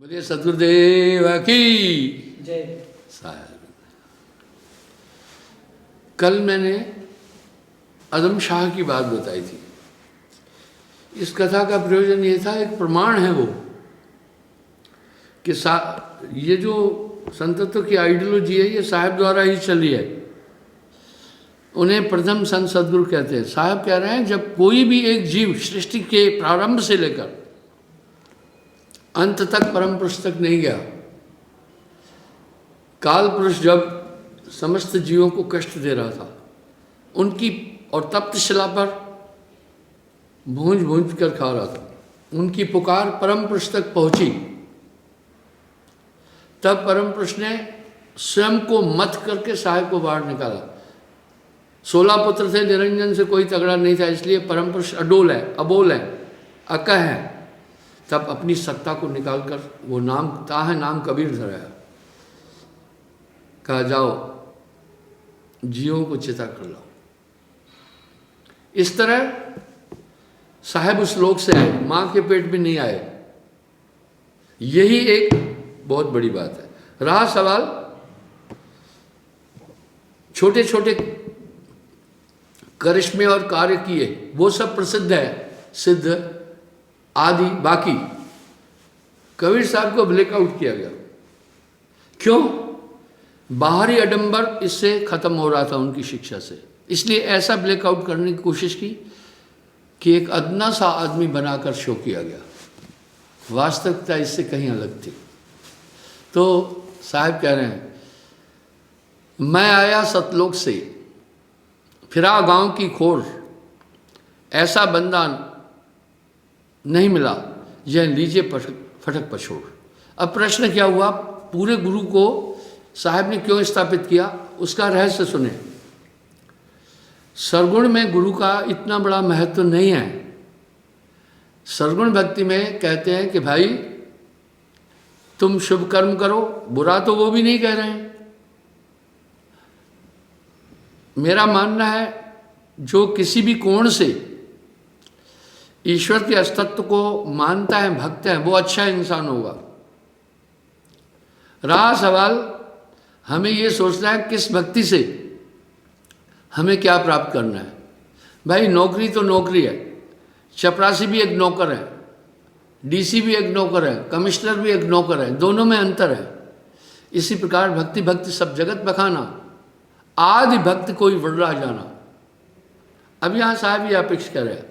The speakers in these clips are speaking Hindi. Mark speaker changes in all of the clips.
Speaker 1: बोलिए सतगुरुदेव की
Speaker 2: जय।
Speaker 1: साहब। कल मैंने आदम शाह की बात बताई थी। इस कथा का प्रयोजन ये था, एक प्रमाण है वो कि ये जो संतत्व की आइडियोलॉजी है ये साहब द्वारा ही चली है। उन्हें प्रथम संत सदगुरु कहते हैं। साहब कह रहे हैं जब कोई भी एक जीव सृष्टि के प्रारंभ से लेकर अंत तक परम पुरुष तक नहीं गया, काल पुरुष जब समस्त जीवों को कष्ट दे रहा था उनकी और तप्त शिला पर भूंज भूंज कर खा रहा था, उनकी पुकार परम पुरुष तक पहुंची। तब परम पुरुष ने स्वयं को मत करके साहब को बाहर निकाला। 16 पुत्र थे, निरंजन से कोई तगड़ा नहीं था, इसलिए परम पुरुष अडोल है, अबोल है, अकह है। तब अपनी सत्ता को निकालकर वो नाम ताह नाम कबीर धराया, कहा जाओ जीवों को चिता कर लो। इस तरह साहब उस लोक से आए, मां के पेट में नहीं आए। यही एक बहुत बड़ी बात है। रहा सवाल छोटे छोटे करिश्मे और कार्य किए, वो सब प्रसिद्ध है, सिद्ध आदि। बाकी कबीर साहब को ब्लैकआउट किया गया। क्यों? बाहरी आडंबर इससे खत्म हो रहा था उनकी शिक्षा से, इसलिए ऐसा ब्लैकआउट करने की कोशिश की कि एक अदना सा आदमी बनाकर शो किया गया। वास्तविकता इससे कहीं अलग थी। तो साहब कह रहे हैं, मैं आया सतलोक से, फिरा गांव की खोर, ऐसा बंदा नहीं मिला यह लीजिए फटक पछोड़। अब प्रश्न क्या हुआ? पूरे गुरु को साहब ने क्यों स्थापित किया, उसका रहस्य सुने। सरगुण में गुरु का इतना बड़ा महत्व नहीं है। सरगुण भक्ति में कहते हैं कि भाई तुम शुभ कर्म करो, बुरा तो वो भी नहीं कह रहे हैं। मेरा मानना है जो किसी भी कोण से ईश्वर के अस्तित्व को मानता है, भक्त है, वो अच्छा इंसान होगा। रहा सवाल हमें ये सोचना है किस भक्ति से हमें क्या प्राप्त करना है। भाई नौकरी तो नौकरी है, चपरासी भी एक नौकर है, डीसी भी एक नौकर है, कमिश्नर भी एक नौकर है, दोनों में अंतर है। इसी प्रकार भक्ति भक्ति सब जगत बखाना, आदि भक्त कोई वर्रा जाना। अब यहाँ साहब ये अपेक्षा कर रहे हैं,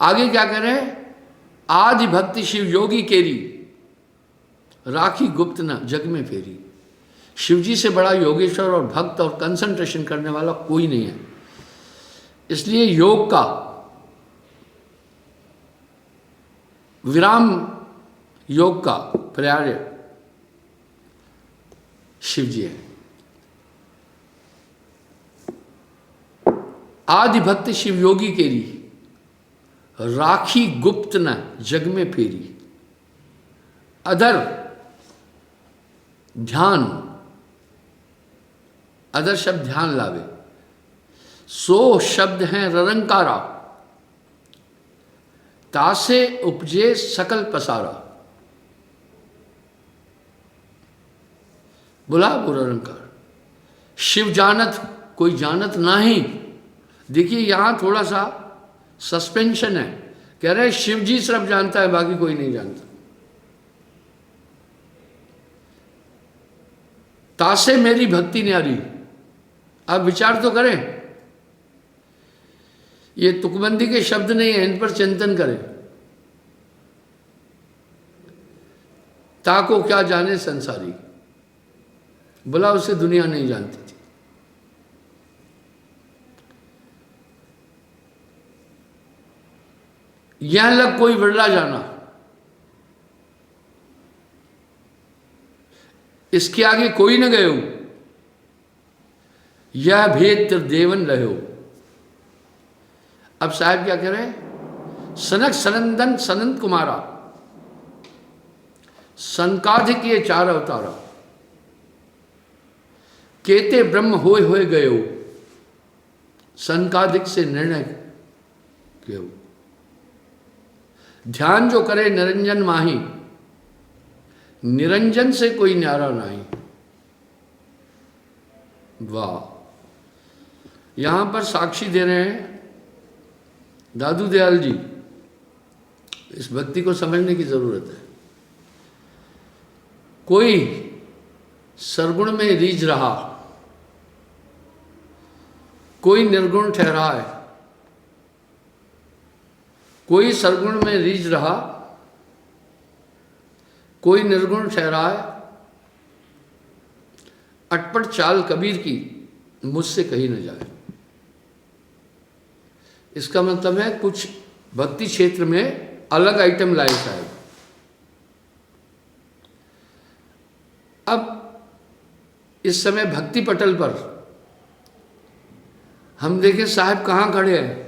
Speaker 1: आगे क्या कह रहे हैं? आदि भक्ति शिव योगी केरी, राखी गुप्त न जग में फेरी। शिवजी से बड़ा योगेश्वर और भक्त और कंसंट्रेशन करने वाला कोई नहीं है। इसलिए योग का विराम, योग का पर्याय शिवजी है। आदि भक्त शिव योगी केरी, राखी गुप्त न जग में फेरी। अधर ध्यान, अदर शब्द ध्यान लावे, सो शब्द हैं ररंकारा, तासे उपजे सकल पसारा। बोला वो ररंकार, शिव जानत कोई जानत नहीं। देखिए यहां थोड़ा सा सस्पेंशन है, कह रहे शिव जी सिर्फ जानता है, बाकी कोई नहीं जानता। तासे मेरी भक्ति न्यारी। अब विचार तो करें, ये तुकबंदी के शब्द नहीं है, इन पर चिंतन करें। ताको क्या जाने संसारी, बोला उसे दुनिया नहीं जानती थी। यहां लग कोई वर्ला जाना, इसके आगे कोई न गयो, यह भेद त्रिदेवन रहो। अब साहब क्या कह रहे हैं? सनक सनंदन सनंद कुमारा, सनकाधिक ये 4 अवतारा, केते ब्रह्म होए गयो, सनकाधिक से निर्णय क्यों। ध्यान जो करे निरंजन माही, निरंजन से कोई न्यारा नहीं। वाह! यहां पर साक्षी दे रहे हैं दादू दयाल जी। इस भक्ति को समझने की जरूरत है। कोई सरगुण में रीझ रहा, कोई निर्गुण ठहरा है। कोई सरगुण में रीझ रहा, कोई निर्गुण ठहरा है। अटपट चाल कबीर की मुझसे कही न जाए। इसका मतलब है कुछ भक्ति क्षेत्र में अलग आइटम लाए साहब। अब इस समय भक्ति पटल पर हम देखें साहब कहां खड़े हैं।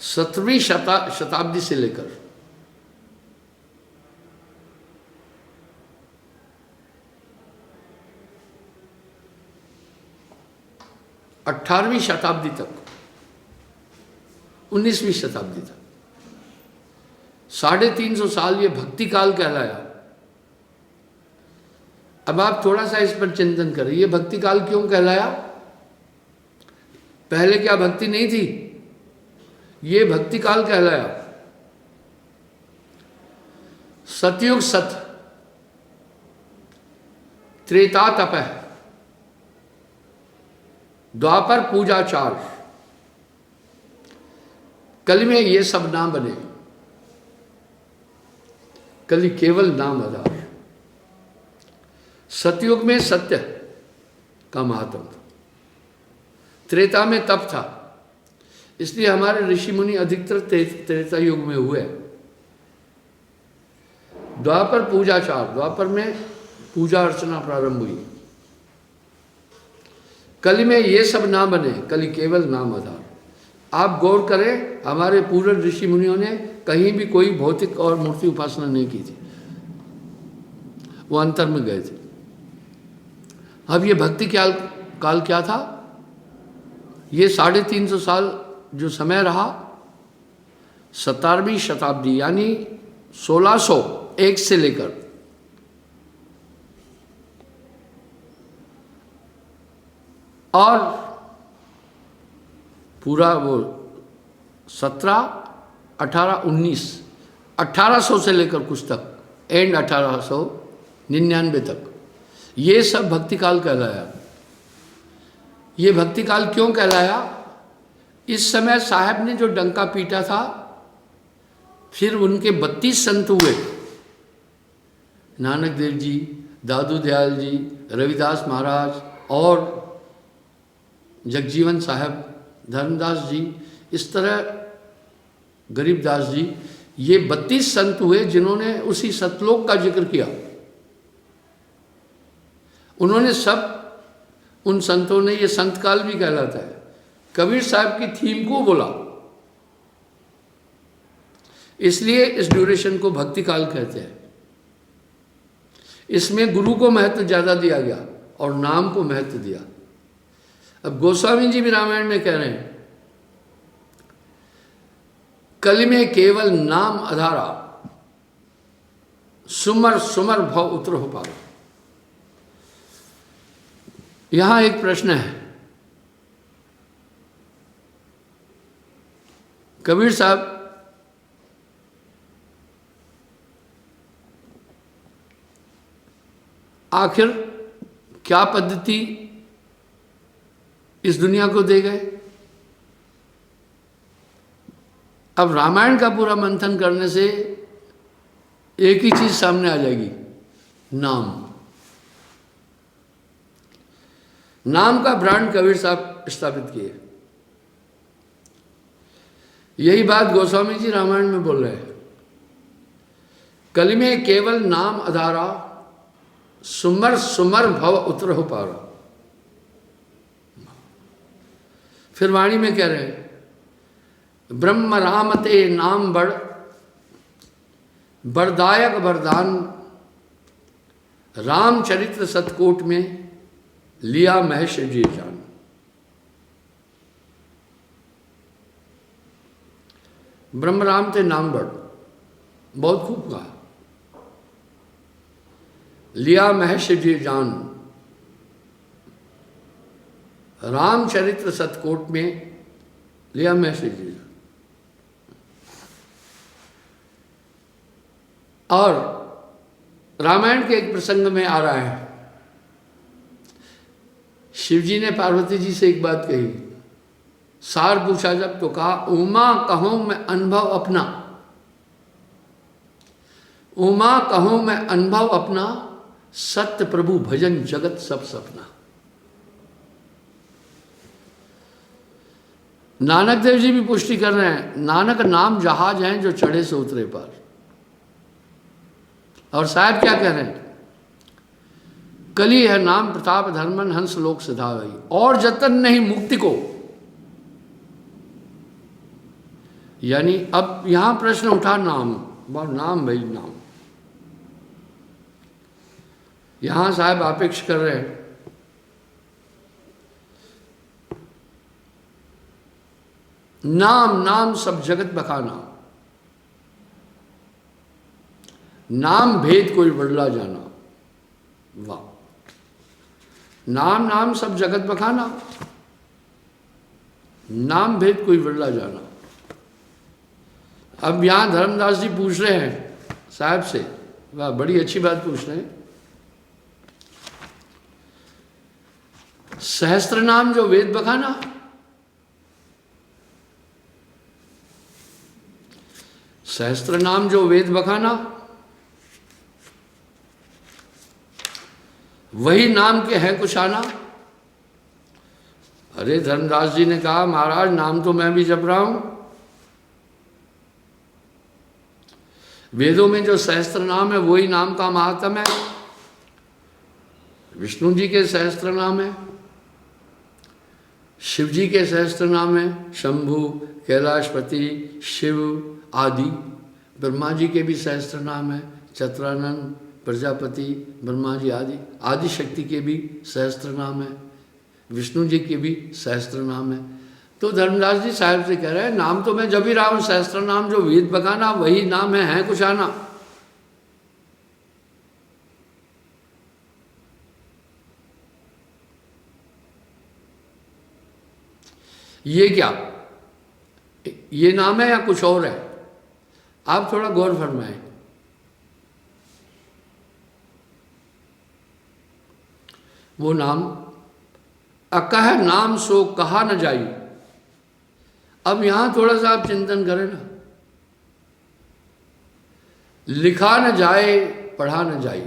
Speaker 1: सत्रहवीं शताब्दी से लेकर 18वीं शताब्दी तक, 19वीं शताब्दी तक 350 साल ये भक्ति काल कहलाया। अब आप थोड़ा सा इस पर चिंतन करें, ये भक्ति काल क्यों कहलाया? पहले क्या भक्ति नहीं थी? ये भक्ति काल कहलाया। सतयुग सत, त्रेता तपः, द्वापर पूजाचार, कली में ये सब नाम बने। कली केवल नाम आधार। सतयुग में सत्य का महात्म था, त्रेता में तप था, इसलिए हमारे ऋषि मुनि अधिकतर त्रेता युग में हुए। द्वापर पूजाचार, द्वापर में पूजा अर्चना प्रारंभ हुई। कली में ये सब ना बने, कली केवल नाम आधार। आप गौर करें, हमारे पूर्व ऋषि मुनियों ने कहीं भी कोई भौतिक और मूर्ति उपासना नहीं की थी, वो अंतर में गए थे। अब ये भक्ति काल क्या था? ये 350 साल जो समय रहा, 17वीं शताब्दी यानी 1601 से लेकर और पूरा वो 17, 18, 19, 1800 से लेकर कुछ तक, एंड 1899 तक, ये सब भक्ति काल कहलाया। ये भक्ति काल क्यों कहलाया? इस समय साहब ने जो डंका पीटा था, फिर उनके 32 संत हुए, नानक देव जी, दादू दयाल जी, रविदास महाराज और जगजीवन साहब, धर्मदास जी, इस तरह गरीबदास जी, ये 32 संत हुए जिन्होंने उसी सतलोक का जिक्र किया। उन्होंने सब, उन संतों ने, ये संत काल भी कहलाता है, कबीर साहब की थीम को बोला। इसलिए इस ड्यूरेशन को भक्ति काल कहते हैं। इसमें गुरु को महत्व ज्यादा दिया गया और नाम को महत्व दिया। अब गोस्वामी जी भी रामायण में कह रहे हैं, कली में केवल नाम आधारा, सुमर सुमर भव उतर हो पारो। यहां एक प्रश्न है। कबीर साहब आखिर क्या पद्धति इस दुनिया को दे गए? अब रामायण का पूरा मंथन करने से एक ही चीज सामने आ जाएगी, नाम। नाम का ब्रांड कबीर साहब स्थापित किए। यही बात गोस्वामी जी रामायण में बोल रहे हैं, कली में केवल नाम आधारा, सुमर सुमर भव उतर हो पारा। फिर वाणी में कह रहे हैं, ब्रह्म राम ते नाम बड़, बरदायक वरदान, रामचरित्र सतकोट में लिया महेश जी जान। ब्रह्म राम ते नाम बढ़, बहुत खूब कहा। लिया महेश जी जान, रामचरित्र सतकोट में लिया महेश जी। और रामायण के एक प्रसंग में आ रहा है, शिवजी ने पार्वती जी से एक बात कही, सार पूछा जब तो कहा, उमा कहूं मैं अनुभव अपना, उमा कहूं मैं अनुभव अपना, सत्य प्रभु भजन जगत सब सपना। नानक देव जी भी पुष्टि कर रहे हैं, नानक नाम जहाज हैं जो चढ़े से उतरे पर। और साहब क्या कह रहे हैं, कली है नाम प्रताप धर्मन हंस लोक सिधा गई, और जतन नहीं मुक्ति को। यानी अब यहां प्रश्न उठा नाम, नाम भाई नाम। यहां साहब अपेक्ष कर रहे हैं, नाम नाम सब जगत बखाना, नाम भेद कोई बदला जाना। वाह, नाम नाम सब जगत बखाना, नाम भेद कोई बदला जाना। अब यहां धर्मदास जी पूछ रहे हैं साहब से, वाह बड़ी अच्छी बात पूछ रहे हैं, सहस्त्र नाम जो वेद बखाना, सहस्त्र नाम जो वेद बखाना, वही नाम के है कुछ आना। अरे धर्मदास जी ने कहा, महाराज नाम तो मैं भी जप रहा हूं, वेदों में जो सहस्त्र नाम है वही नाम का महात्म है। विष्णु जी के सहस्त्र नाम है, शिव जी के सहस्त्र नाम है, शंभु, कैलाशपति, शिव आदि। ब्रह्मा जी के भी सहस्त्र नाम है, चतुरानंद, प्रजापति, ब्रह्मा जी आदि। आदि शक्ति के भी सहस्त्र नाम है, विष्णु जी के भी सहस्त्र नाम है। तो धर्मदास जी साहब से कह रहे हैं, नाम तो मैं जब ही रहा हूं, सहस्त्र नाम जो वेद बखाना वही नाम है कुछ आना। ये क्या, ये नाम है या कुछ और है? आप थोड़ा गौर फरमाएं। वो नाम अकह नाम सो कहा न जाई। अब यहां थोड़ा सा आप चिंतन करें ना, लिखा न जाए पढ़ा न जाए,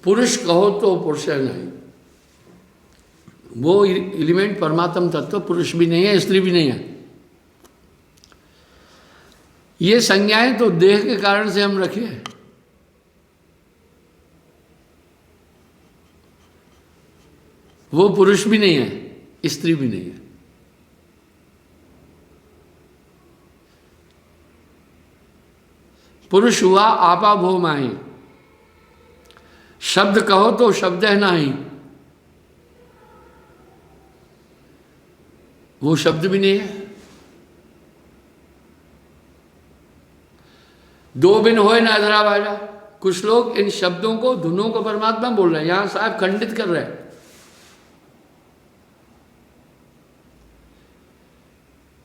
Speaker 1: पुरुष कहो तो पुरुष नहीं। वो एलिमेंट परमात्म तत्व पुरुष भी नहीं है, स्त्री भी नहीं है। ये संज्ञाएं तो देह के कारण से हम रखे हैं। वो पुरुष भी नहीं है, स्त्री भी नहीं है। पुरुष हुआ आपा भो माही, शब्द कहो तो शब्द है नाही, वो शब्द भी नहीं है। दो बिन होए ना अधरा बाजा। कुछ लोग इन शब्दों को, धुनों को परमात्मा बोल रहे हैं, यहां साहब खंडित कर रहे हैं।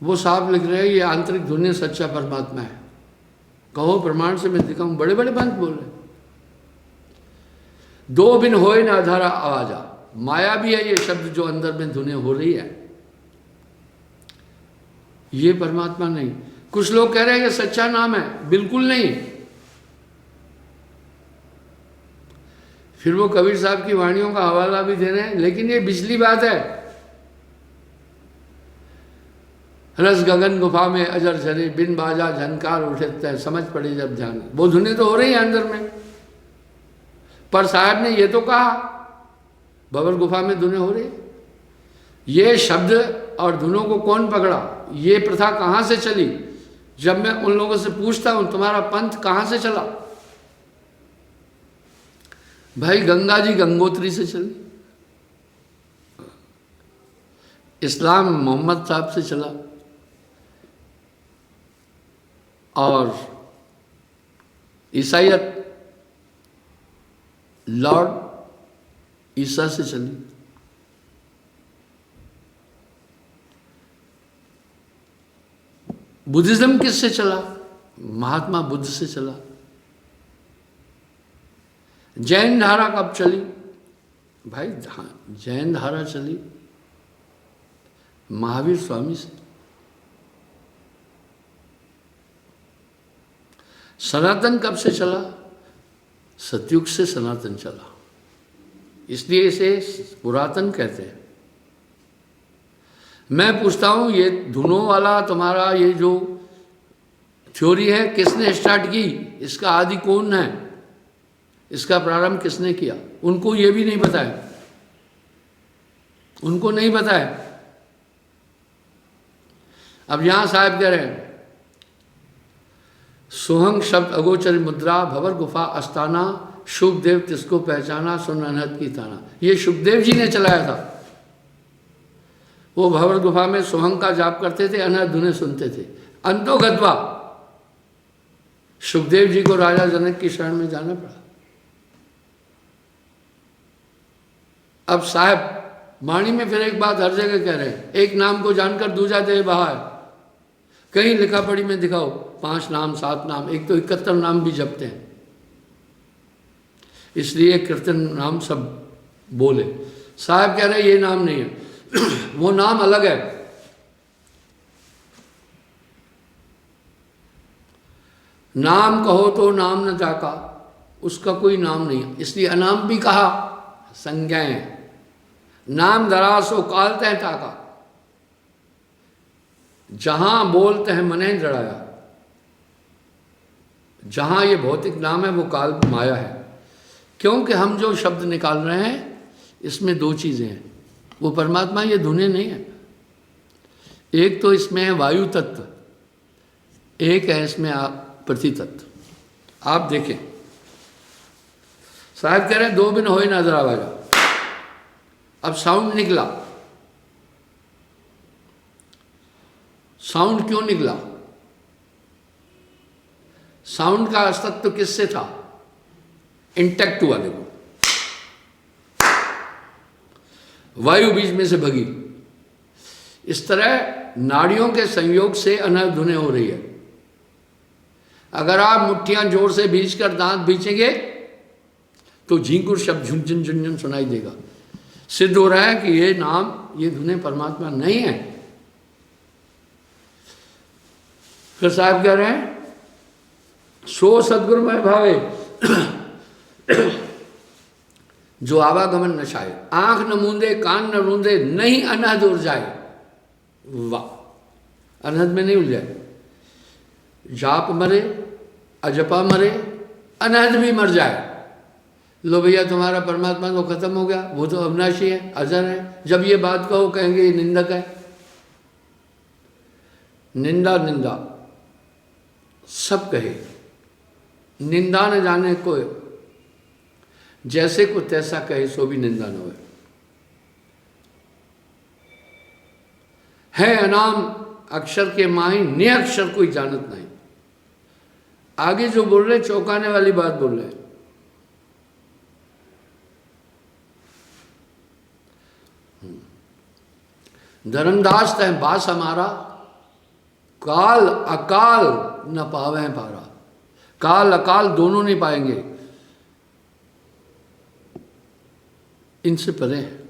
Speaker 1: वो साहब लिख रहे हैं ये आंतरिक धुन सच्चा परमात्मा है। कहो प्रमाण से मैं दिखाऊं, बड़े बड़े पंथ बोल रहे। दो बिन होए ना अधरा आवाजा, माया भी है ये शब्द जो अंदर में धुने हो रही है, ये परमात्मा नहीं। कुछ लोग कह रहे हैं ये सच्चा नाम है, बिल्कुल नहीं। फिर वो कबीर साहब की वाणियों का हवाला भी दे रहे हैं, लेकिन ये बिजली बात है। रस गगन गुफा में अजर झरे, बिन बाजा झनकार उठे तय, समझ पड़े जब ध्यान। वो धुने तो हो रही है अंदर में, पर साहब ने ये तो कहा भंवर गुफा में धुने हो रही। ये शब्द और धुनों को कौन पकड़ा? ये प्रथा कहां से चली? जब मैं उन लोगों से पूछता हूं तुम्हारा पंथ कहां से चला, भाई गंगा जी गंगोत्री से चली, इस्लाम मोहम्मद साहब से चला, और ईसाइयत लॉर्ड ईसा से चली। बुद्धिज्म किससे चला? महात्मा बुद्ध से चला। जैन धारा कब चली? भाई जैन धारा चली महावीर स्वामी से। सनातन कब से चला? सतयुग से सनातन चला, इसलिए इसे पुरातन कहते हैं। मैं पूछता हूं, ये धुनों वाला तुम्हारा ये जो थ्योरी है किसने स्टार्ट की? इसका आदि कौन है? इसका प्रारंभ किसने किया? उनको ये भी नहीं पता है, उनको नहीं पता है। अब यहां साहब कह रहे हैं सोहंग शब्द अगोचर मुद्रा भवर गुफा अस्ताना शुभदेव तिसको पहचाना सुन अनहद की ताना। ये शुभदेव जी ने चलाया था। वो भवर गुफा में सोहंग का जाप करते थे, अनहद धुनें सुनते थे। अंतोगत्वा सुखदेव जी को राजा जनक की शरण में जाना पड़ा। अब साहब वाणी में फिर एक बात हर जगह कह रहे हैं, एक नाम को जानकर दूजा दे बाहर। कहीं लिखा पढ़ी में दिखाओ 5 नाम 7 नाम, एक तो 71 नाम भी जपते हैं, इसलिए कीर्तन नाम सब बोले। साहब कह रहे हैं ये नाम नहीं है वो नाम अलग है। नाम कहो तो नाम न जाका, उसका कोई नाम नहीं है, इसलिए अनाम भी कहा। संज्ञाएं नाम धरा सो कालते हैं ताका, जहां बोलते हैं मने जड़ाया। जहां ये भौतिक नाम है वो काल माया है, क्योंकि हम जो शब्द निकाल रहे हैं इसमें 2 चीजें हैं। वो परमात्मा ये धुनें नहीं है। एक तो इसमें है वायु तत्व, एक है इसमें पृथ्वी तत्व। आप देखें साहब कह रहे हैं 2 बिन होए नजर आवाजा। अब साउंड निकला, साउंड क्यों निकला? साउंड का अस्तित्व किससे था? इंटैक्ट हुआ। देखो वायु बीच में से भगी। इस तरह नाड़ियों के संयोग से अनहद धुनें हो रही है। अगर आप मुट्ठियां जोर से भींच कर दांत भींचेंगे तो झींकुर शब्द झुंझुन झुंझुन सुनाई देगा। सिद्ध हो रहा है कि ये नाम ये धुनें परमात्मा नहीं है। फिर साहब कह रहे हैं सो सदगुरु में भावे जो आवागमन न छाए, आंख न मूंदे कान न रूंदे नहीं अनहद उड़ जाए। वाह, अनहद में नहीं उलझाए। जाप मरे अजपा मरे अनहद भी मर जाए। लो भैया तुम्हारा परमात्मा तो खत्म हो गया, वो तो अविनाशी है, अजर है। जब ये बात कहो कहेंगे ये निंदक है। निंदा निंदा सब कहे, निंदा न जाने कोई, जैसे को तैसा कहे सो भी निंदा न होए। है अनाम अक्षर के माही ने अक्षर कोई जानत नहीं। आगे जो बोल रहे चौंकाने वाली बात बोल रहे। धर्मदास तय बास हमारा काल अकाल न पावे पारा। काल अकाल दोनों नहीं पाएंगे, इनसे परे है।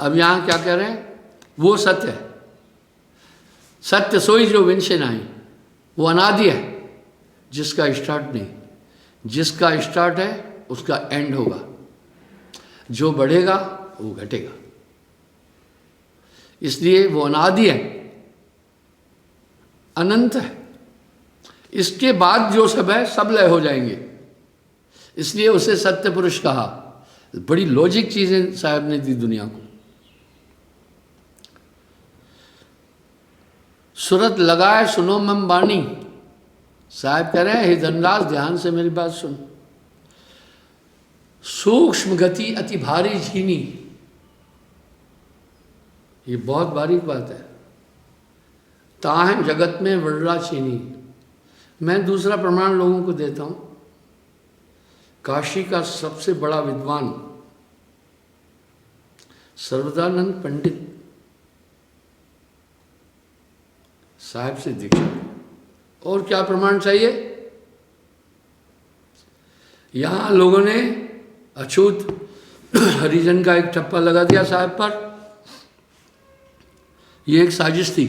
Speaker 1: अब यहां क्या कह रहे हैं? वो सत्य है। सत्य सोई जो विनशे नहीं, वो अनादि है जिसका स्टार्ट नहीं। जिसका स्टार्ट है उसका एंड होगा। जो बढ़ेगा वो घटेगा, इसलिए वो अनादि है, अनंत है। इसके बाद जो सब है सब लय हो जाएंगे, इसलिए उसे सत्य पुरुष कहा। बड़ी लॉजिक चीजें साहब ने दी दुनिया को। सूरत लगाए सुनो मम बानी। साहब कह रहे हैं हे धनराज ध्यान से मेरी बात सुन। सूक्ष्म गति अति भारी झीनी, ये बहुत बारीक बात है। ताहम जगत में वर्रा चीनी। मैं दूसरा प्रमाण लोगों को देता हूं। काशी का सबसे बड़ा विद्वान सर्वदानंद पंडित साहब से दीक्षा। और क्या प्रमाण चाहिए? यहां लोगों ने अछूत हरिजन का एक ठप्पा लगा दिया साहब पर। ये एक साजिश थी।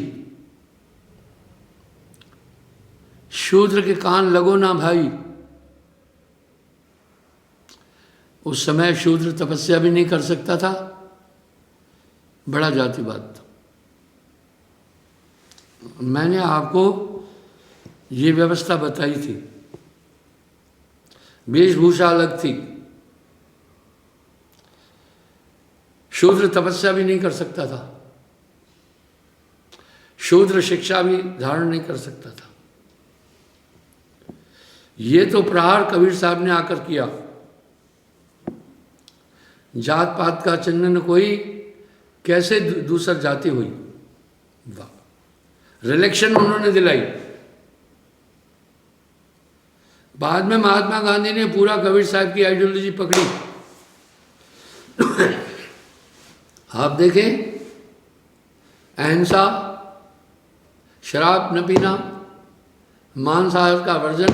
Speaker 1: शूद्र के कान लगो ना भाई। उस समय शूद्र तपस्या भी नहीं कर सकता था, बड़ा जातिवाद था। मैंने आपको ये व्यवस्था बताई थी। वेशभूषा अलग थी। शूद्र तपस्या भी नहीं कर सकता था, शूद्र शिक्षा भी धारण नहीं कर सकता था। ये तो प्रहार कबीर साहब ने आकर किया। जात पात का चिन्ह कोई, कैसे दूसर जाति हुई। वाह, रिलेक्शन उन्होंने दिलाई। बाद में महात्मा गांधी ने पूरा कबीर साहब की आइडियोलॉजी पकड़ी। आप देखें, अहिंसा, शराब न पीना, मांसाहार का वर्जन।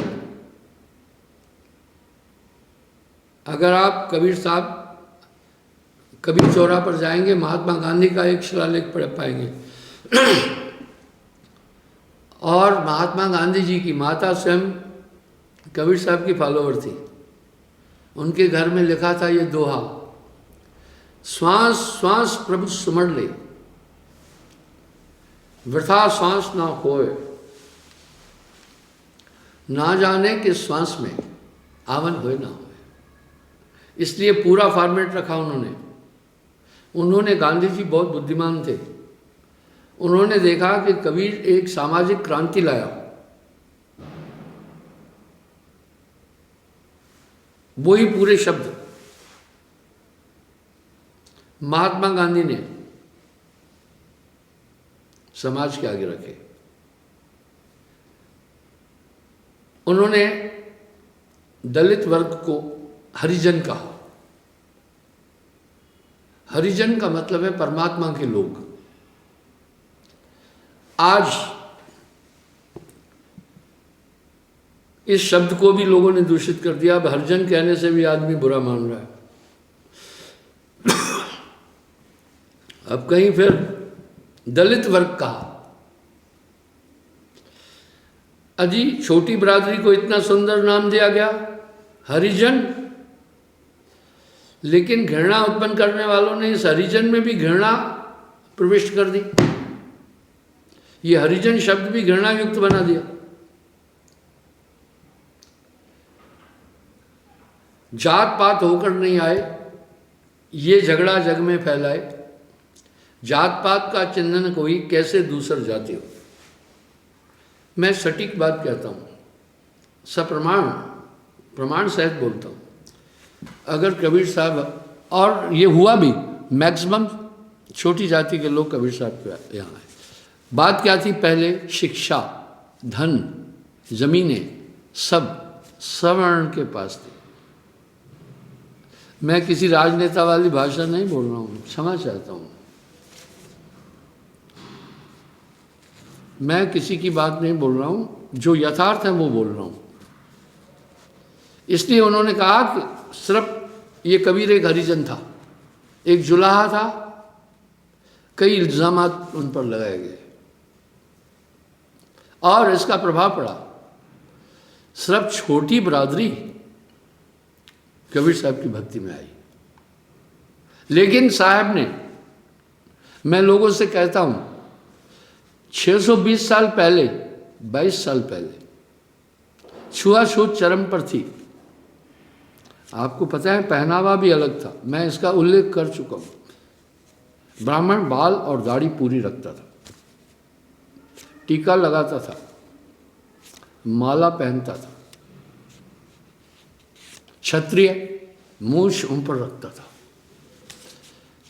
Speaker 1: अगर आप कबीर साहब कबीर चौराहे पर जाएंगे, महात्मा गांधी का एक शिलालेख पढ़ पाएंगे। और महात्मा गांधी जी की माता स्वयं कबीर साहब की फॉलोवर थी। उनके घर में लिखा था ये दोहा, श्वास श्वास प्रभु सुमर ले, वृथा श्वास ना होए, ना जाने कि श्वास में आवन होए ना होए। इसलिए पूरा फॉर्मेट रखा उन्होंने गांधी जी बहुत बुद्धिमान थे। उन्होंने देखा कि कबीर एक सामाजिक क्रांति लाया। वही पूरे शब्द महात्मा गांधी ने समाज के आगे रखे। उन्होंने दलित वर्ग को हरिजन कहा। हरिजन का मतलब है परमात्मा के लोग। आज इस शब्द को भी लोगों ने दूषित कर दिया। अब हरिजन कहने से भी आदमी बुरा मान रहा है। अब कहीं फिर दलित वर्ग कहा। अजी, छोटी बरादरी को इतना सुंदर नाम दिया गया, हरिजन। लेकिन घृणा उत्पन्न करने वालों ने इस हरिजन में भी घृणा प्रविष्ट कर दी। ये हरिजन शब्द भी घृणा युक्त बना दिया। जात पात होकर नहीं आए, ये झगड़ा जग में फैलाए। जात पात का चिन्ह न कोई, कैसे दूसर जाति हो। मैं सटीक बात कहता हूं, सप्रमाण प्रमाण सहित बोलता हूं। अगर कबीर साहब, और ये हुआ भी, मैक्सिमम छोटी जाति के लोग कबीर साहब के यहाँ आए। बात क्या थी? पहले शिक्षा, धन, जमीनें सब सवर्ण के पास थी। मैं किसी राजनेता वाली भाषा नहीं बोल रहा हूँ, क्षमा चाहता हूँ। मैं किसी की बात नहीं बोल रहा हूँ, जो यथार्थ है वो बोल रहा हूँ। इसलिए उन्होंने कहा कि सिर्फ ये कबीर एक हरिजन था, एक जुलाहा था, कई इल्जामात उन पर लगाए गए और इसका प्रभाव पड़ा। सिर्फ छोटी बरादरी कबीर साहब की भक्ति में आई। लेकिन साहब ने, मैं लोगों से कहता हूं, 620 साल पहले, 22 साल पहले छुआछूत चरम पर थी। आपको पता है पहनावा भी अलग था, मैं इसका उल्लेख कर चुका हूं। ब्राह्मण बाल और दाढ़ी पूरी रखता था, टीका लगाता था, माला पहनता था। क्षत्रिय मूछ उन पर रखता था,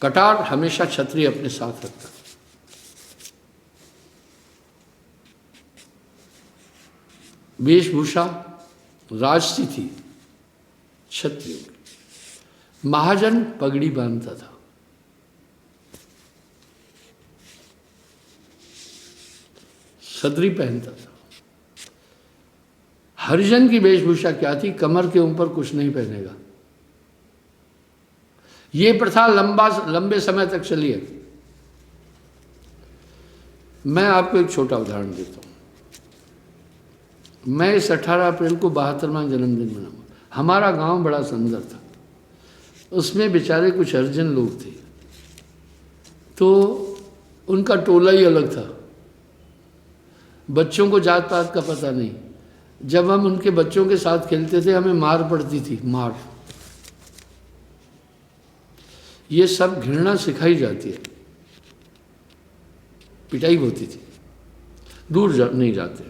Speaker 1: कटार हमेशा छतरी अपने साथ रखता था। वेशभूषा राजसी थी क्षत्रियों की। महाजन पगड़ी बांधता था, सदरी पहनता था। हरिजन की वेशभूषा क्या थी? कमर के ऊपर कुछ नहीं पहनेगा। ये प्रथा लंबे समय तक चली है। मैं आपको एक छोटा उदाहरण देता हूं। मैं इस 18 अप्रैल को 72वां जन्मदिन मनाऊंगा। हमारा गांव बड़ा सुंदर था, उसमें बेचारे कुछ हरिजन लोग थे, तो उनका टोला ही अलग था। बच्चों को जात पात का पता नहीं। जब हम उनके बच्चों के साथ खेलते थे हमें मार पड़ती थी, मार। ये सब घृणा सिखाई जाती है, पिटाई होती थी, दूर नहीं जाते।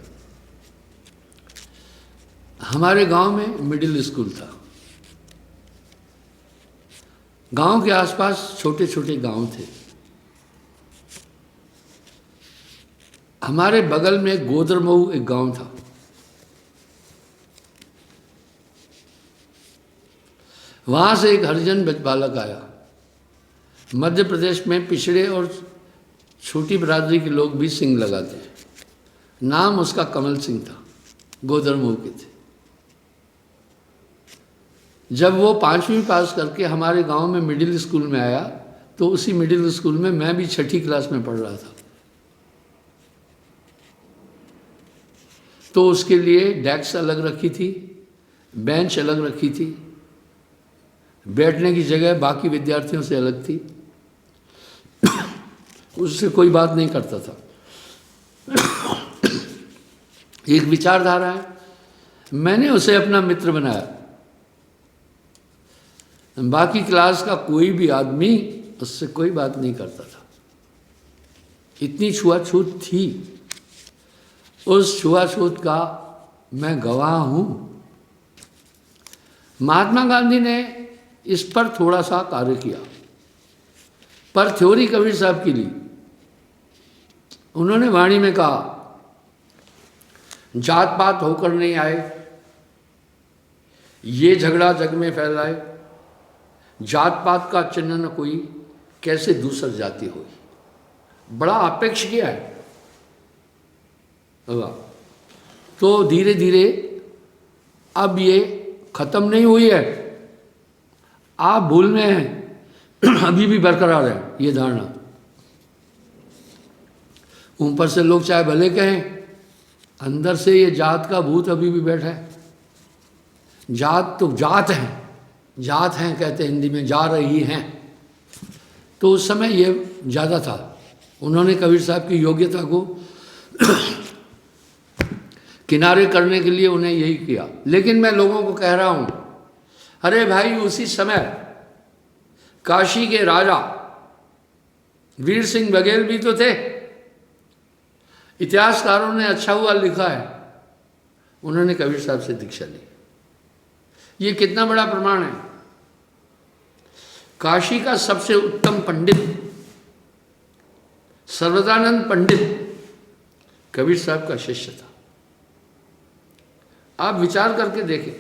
Speaker 1: हमारे गांव में मिडिल स्कूल था। गांव के आसपास छोटे छोटे गांव थे। हमारे बगल में गोदरमऊ एक गांव था। वहां से एक हरिजन बालक आया। मध्य प्रदेश में पिछड़े और छोटी बिरादरी के लोग भी सिंह लगाते हैं। नाम उसका कमल सिंह था, गोदरमऊ के थे। जब वो 5वीं पास करके हमारे गांव में मिडिल स्कूल में आया, तो उसी मिडिल स्कूल में मैं भी 6ठी क्लास में पढ़ रहा था। तो उसके लिए डेस्क अलग रखी थी, बेंच अलग रखी थी, बैठने की जगह बाकी विद्यार्थियों से अलग थी। उससे कोई बात नहीं करता था। एक विचारधारा है, मैंने उसे अपना मित्र बनाया। बाकी क्लास का कोई भी आदमी उससे कोई बात नहीं करता था। इतनी छुआछूत थी। उस छुआछूत का मैं गवाह हूं। महात्मा गांधी ने इस पर थोड़ा सा कार्य किया, पर थ्योरी कबीर साहब की ली। उन्होंने वाणी में कहा, जात पात होकर नहीं आए, ये झगड़ा जग में फैलाए, जात पात का चिन्ह न कोई, कैसे दूसर जाति हुई। बड़ा अपेक्ष किया है। तो धीरे धीरे अब ये खत्म नहीं हुई है, आप भूल में हैं, अभी भी बरकरार है ये धारणा। ऊपर से लोग चाहे भले कहें, अंदर से ये जात का भूत अभी भी बैठा है। जात तो जात है, जात हैं कहते हिंदी में, जा रही हैं। तो उस समय ये ज़्यादा था। उन्होंने कबीर साहब की योग्यता को किनारे करने के लिए उन्हें यही किया। लेकिन मैं लोगों को कह रहा हूं, अरे भाई, उसी समय काशी के राजा वीर सिंह बघेल भी तो थे। इतिहासकारों ने अच्छा हुआ लिखा है, उन्होंने कबीर साहब से दीक्षा ली। ये कितना बड़ा प्रमाण है। काशी का सबसे उत्तम पंडित सर्वदानंद पंडित कबीर साहब का शिष्य था। आप विचार करके देखें।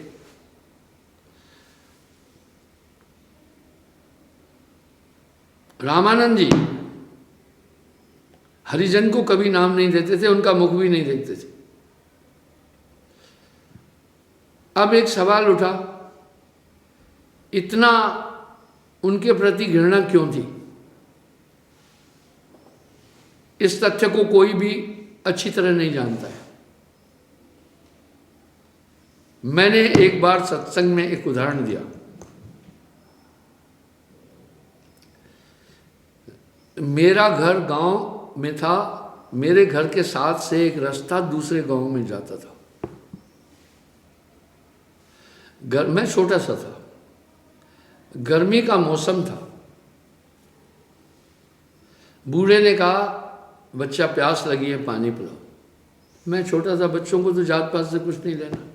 Speaker 1: रामानंद जी हरिजन को कभी नाम नहीं देते थे, उनका मुख भी नहीं देखते थे। अब एक सवाल उठा, इतना उनके प्रति घृणा क्यों थी? इस तथ्य को कोई भी अच्छी तरह नहीं जानता है। मैंने एक बार सत्संग में एक उदाहरण दिया। मेरा घर गांव में था, मेरे घर के साथ से एक रास्ता दूसरे गांव में जाता था। घर में छोटा सा था, गर्मी का मौसम था। बूढ़े ने कहा, बच्चा प्यास लगी है, पानी पिलाओ। मैं छोटा सा, बच्चों को तो जात पात से कुछ नहीं लेना।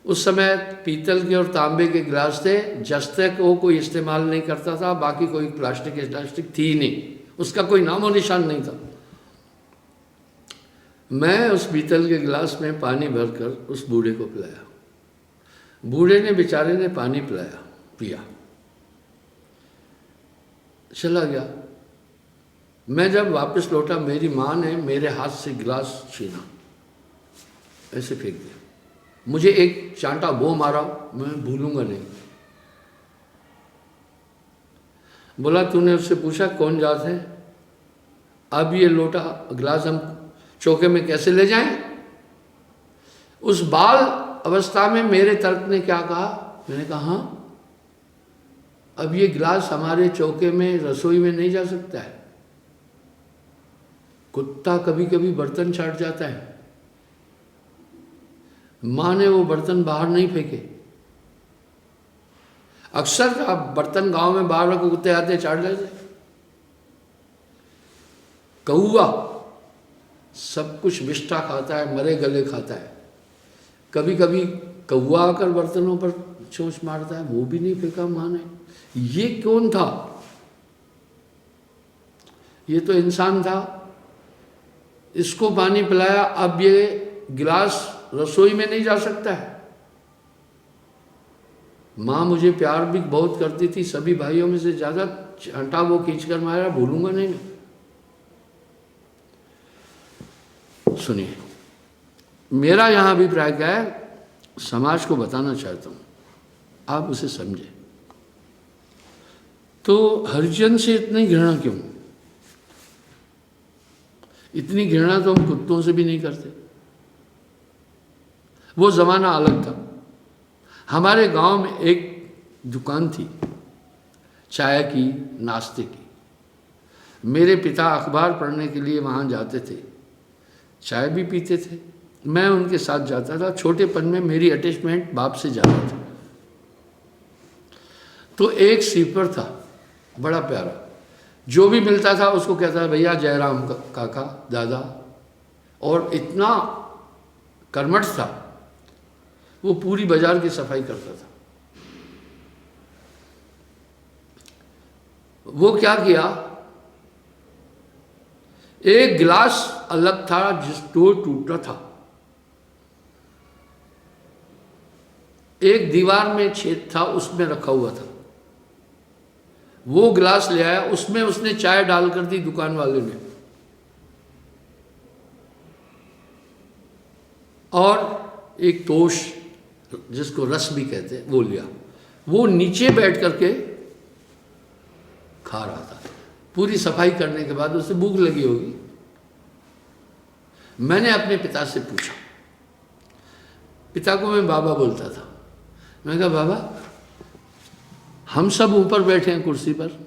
Speaker 1: उस समय पीतल के और तांबे के गिलास थे, जस्ते को कोई इस्तेमाल नहीं करता था, बाकी कोई प्लास्टिक थी ही नहीं, उसका कोई नामो निशान नहीं था। मैं उस पीतल के गिलास में पानी भरकर उस बूढ़े को पिलाया। बूढ़े ने बेचारे ने पानी पिलाया, पिया, चला गया। मैं जब वापस लौटा, मेरी माँ ने मेरे हाथ से गिलास छीना, ऐसे फेंक दिया। मुझे एक चांटा वो मारा, मैं भूलूंगा नहीं। बोला तूने उससे पूछा कौन जात है? अब ये लोटा गिलास हम चौके में कैसे ले जाएं? उस बाल अवस्था में मेरे तर्क ने क्या कहा? मैंने कहा हाँ, अब ये गिलास हमारे चौके में रसोई में नहीं जा सकता है। कुत्ता कभी कभी बर्तन चाट जाता है, माँ ने वो बर्तन बाहर नहीं फेंके। अक्सर आप बर्तन गांव में बाहर रखो, कुत्ते आते चाट लेते। कौवा सब कुछ विष्ठा खाता है, मरे गले खाता है। कभी कभी कौवा आकर बर्तनों पर चोंच मारता है, वो भी नहीं फेंका माँ ने। ये कौन था? ये तो इंसान था, इसको पानी पिलाया, अब ये गिलास रसोई में नहीं जा सकता है। माँ मुझे प्यार भी बहुत करती थी, सभी भाइयों में से ज्यादा चांटा वो खींचकर मारा, भूलूंगा नहीं मैं। सुनिए, मेरा यहां अभिप्राय क्या है, समाज को बताना चाहता हूं, आप उसे समझे। तो हरिजन से इतनी घृणा क्यों? इतनी घृणा तो हम कुत्तों से भी नहीं करते। वो जमाना अलग था। हमारे गांव में एक दुकान थी चाय की, नाश्ते की। मेरे पिता अखबार पढ़ने के लिए वहां जाते थे, चाय भी पीते थे, मैं उनके साथ जाता था। छोटेपन में मेरी अटैचमेंट बाप से ज़्यादा था। तो एक स्वीपर था बड़ा प्यारा, जो भी मिलता था उसको कहता था भैया जयराम काका, दादा, और इतना कर्मठ था, वो पूरी बाजार की सफाई करता था। वो क्या किया, एक गिलास अलग था जिसको टूटा था, एक दीवार में छेद था, उसमें रखा हुआ था। वो गिलास ले आया, उसमें उसने चाय डालकर दी दुकान वाले ने, और एक तोश जिसको रस भी कहते हैं वो लिया। वो नीचे बैठ करके खा रहा था। पूरी सफाई करने के बाद उसे भूख लगी होगी। मैंने अपने पिता से पूछा, पिता को मैं बाबा बोलता था, मैंने कहा बाबा हम सब ऊपर बैठे हैं कुर्सी पर,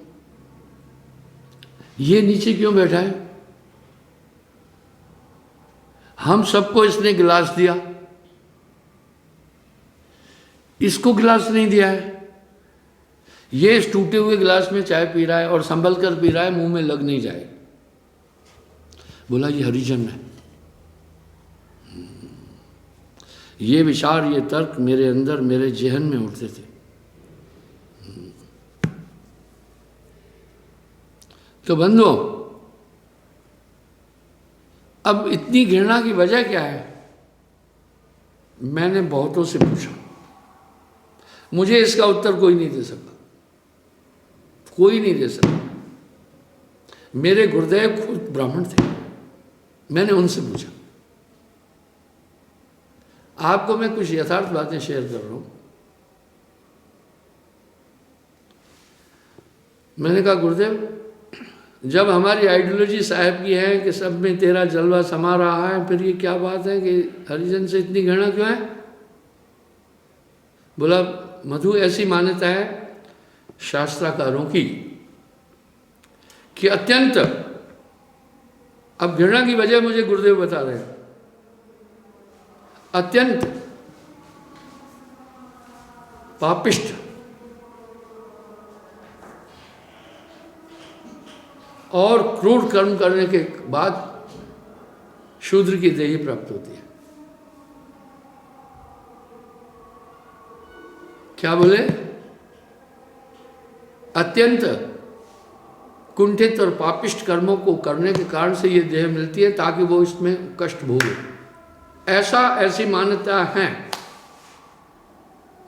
Speaker 1: ये नीचे क्यों बैठा है? हम सबको इसने गिलास दिया, इसको गिलास नहीं दिया है। ये इस टूटे हुए गिलास में चाय पी रहा है और संभल कर पी रहा है, मुंह में लग नहीं जाए। बोला ये हरिजन है। ये विचार, ये तर्क मेरे अंदर, मेरे जेहन में उठते थे। तो बंधुओं, अब इतनी घृणा की वजह क्या है? मैंने बहुतों से पूछा, मुझे इसका उत्तर कोई नहीं दे सका, कोई नहीं दे सका। मेरे गुरुदेव खुद ब्राह्मण थे, मैंने उनसे पूछा। आपको मैं कुछ यथार्थ बातें शेयर कर रहा हूं। मैंने कहा गुरुदेव, जब हमारी आइडियोलॉजी साहब की है कि सब में तेरा जलवा समा रहा है, फिर ये क्या बात है कि हरिजन से इतनी घृणा क्यों है? बोला मधु, ऐसी मान्यता है शास्त्राकारों की कि अत्यंत, अब घृणा की वजह मुझे गुरुदेव बता रहे हैं, अत्यंत पापिष्ट और क्रूर कर्म करने के बाद शूद्र की देही प्राप्त होती है। क्या बोले? अत्यंत कुंठित और पापिष्ट कर्मों को करने के कारण से ये देह मिलती है, ताकि वो इसमें कष्ट भोगे। ऐसी मान्यता है।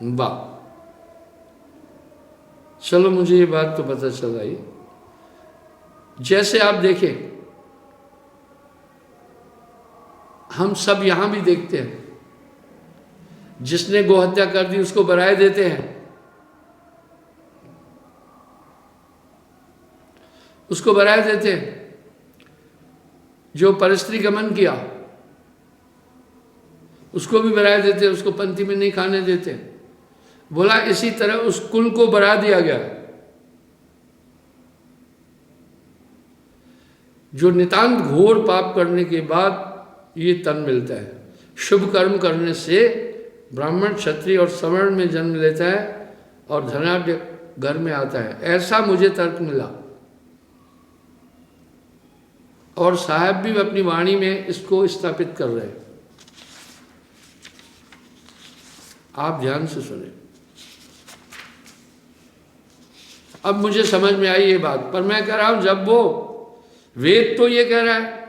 Speaker 1: वाह, चलो मुझे ये बात तो पता चल रही। जैसे आप देखें, हम सब यहां भी देखते हैं, जिसने गोहत्या कर दी उसको बराए देते हैं, उसको बराए देते हैं। जो परस्त्री गमन किया उसको भी बराए देते हैं, उसको पंक्ति में नहीं खाने देते। बोला इसी तरह उस कुल को बरा दिया गया। जो नितांत घोर पाप करने के बाद ये तन मिलता है। शुभ कर्म करने से ब्राह्मण, क्षत्रिय और सवर्ण में जन्म लेता है और धनाढ्य घर में आता है, ऐसा मुझे तर्क मिला। और साहब भी अपनी वाणी में इसको स्थापित कर रहे हैं। आप ध्यान से सुने। अब मुझे समझ में आई ये बात, पर मैं कह रहा हूं जब वो वेद तो ये कह रहा है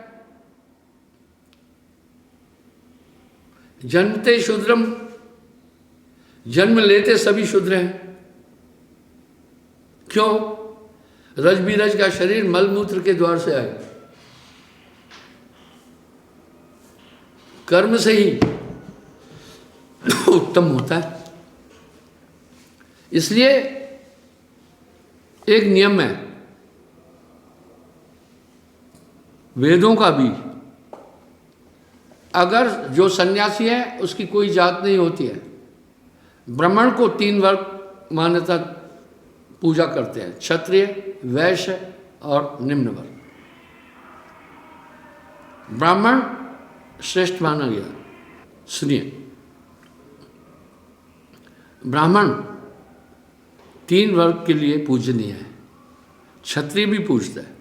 Speaker 1: जन्मते शूद्रम, जन्म लेते सभी शूद्र हैं। क्यों? रज बीरज का शरीर मलमूत्र के द्वार से आए, कर्म से ही उत्तम होता है। इसलिए एक नियम है वेदों का भी, अगर जो सन्यासी है उसकी कोई जात नहीं होती है। ब्राह्मण को 3 वर्ग मान्यता पूजा करते हैं, क्षत्रिय, वैश्य और निम्न वर्ग। ब्राह्मण श्रेष्ठ माना गया। सुनिए, ब्राह्मण 3 वर्ग के लिए पूजनीय है। क्षत्रिय भी पूजता है,